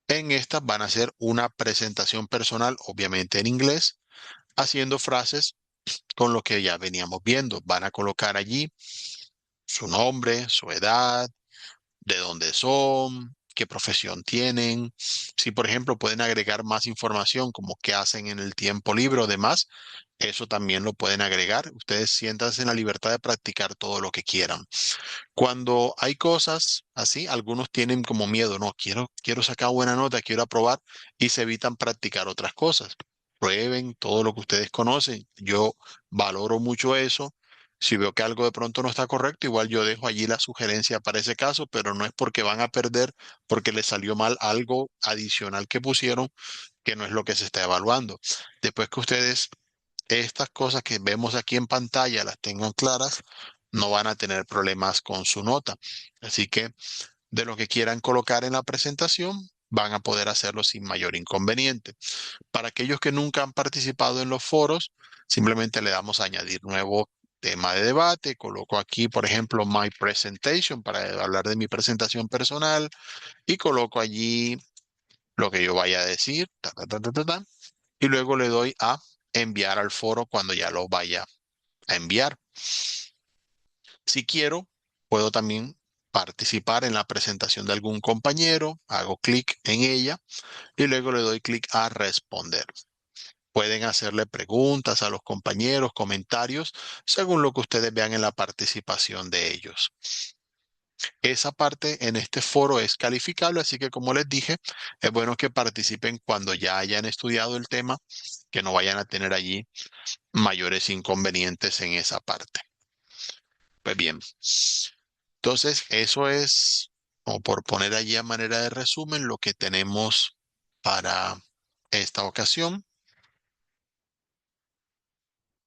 En estas van a hacer una presentación personal, obviamente en inglés, haciendo frases con lo que ya veníamos viendo. Van a colocar allí su nombre, su edad, de dónde son, qué profesión tienen. Si, por ejemplo, pueden agregar más información como qué hacen en el tiempo libre o demás, eso también lo pueden agregar. Ustedes siéntanse en la libertad de practicar todo lo que quieran. Cuando hay cosas así, algunos tienen como miedo, no, quiero sacar buena nota, quiero aprobar y se evitan practicar otras cosas. Prueben todo lo que ustedes conocen. Yo valoro mucho eso. Si veo que algo de pronto no está correcto, igual yo dejo allí la sugerencia para ese caso, pero no es porque van a perder, porque les salió mal algo adicional que pusieron, que no es lo que se está evaluando. Después que ustedes estas cosas que vemos aquí en pantalla las tengan claras, no van a tener problemas con su nota. Así que de lo que quieran colocar en la presentación, van a poder hacerlo sin mayor inconveniente. Para aquellos que nunca han participado en los foros, simplemente le damos a añadir nuevo tema de debate. Coloco aquí, por ejemplo, my presentation para hablar de mi presentación personal y coloco allí lo que yo vaya a decir. Y luego le doy a enviar al foro cuando ya lo vaya a enviar. Si quiero, puedo también participar en la presentación de algún compañero, hago clic en ella y luego le doy clic a responder. Pueden hacerle preguntas a los compañeros, comentarios, según lo que ustedes vean en la participación de ellos. Esa parte en este foro es calificable, así que como les dije, es bueno que participen cuando ya hayan estudiado el tema, que no vayan a tener allí mayores inconvenientes en esa parte. Pues bien, entonces eso es, como por poner allí a manera de resumen, lo que tenemos para esta ocasión.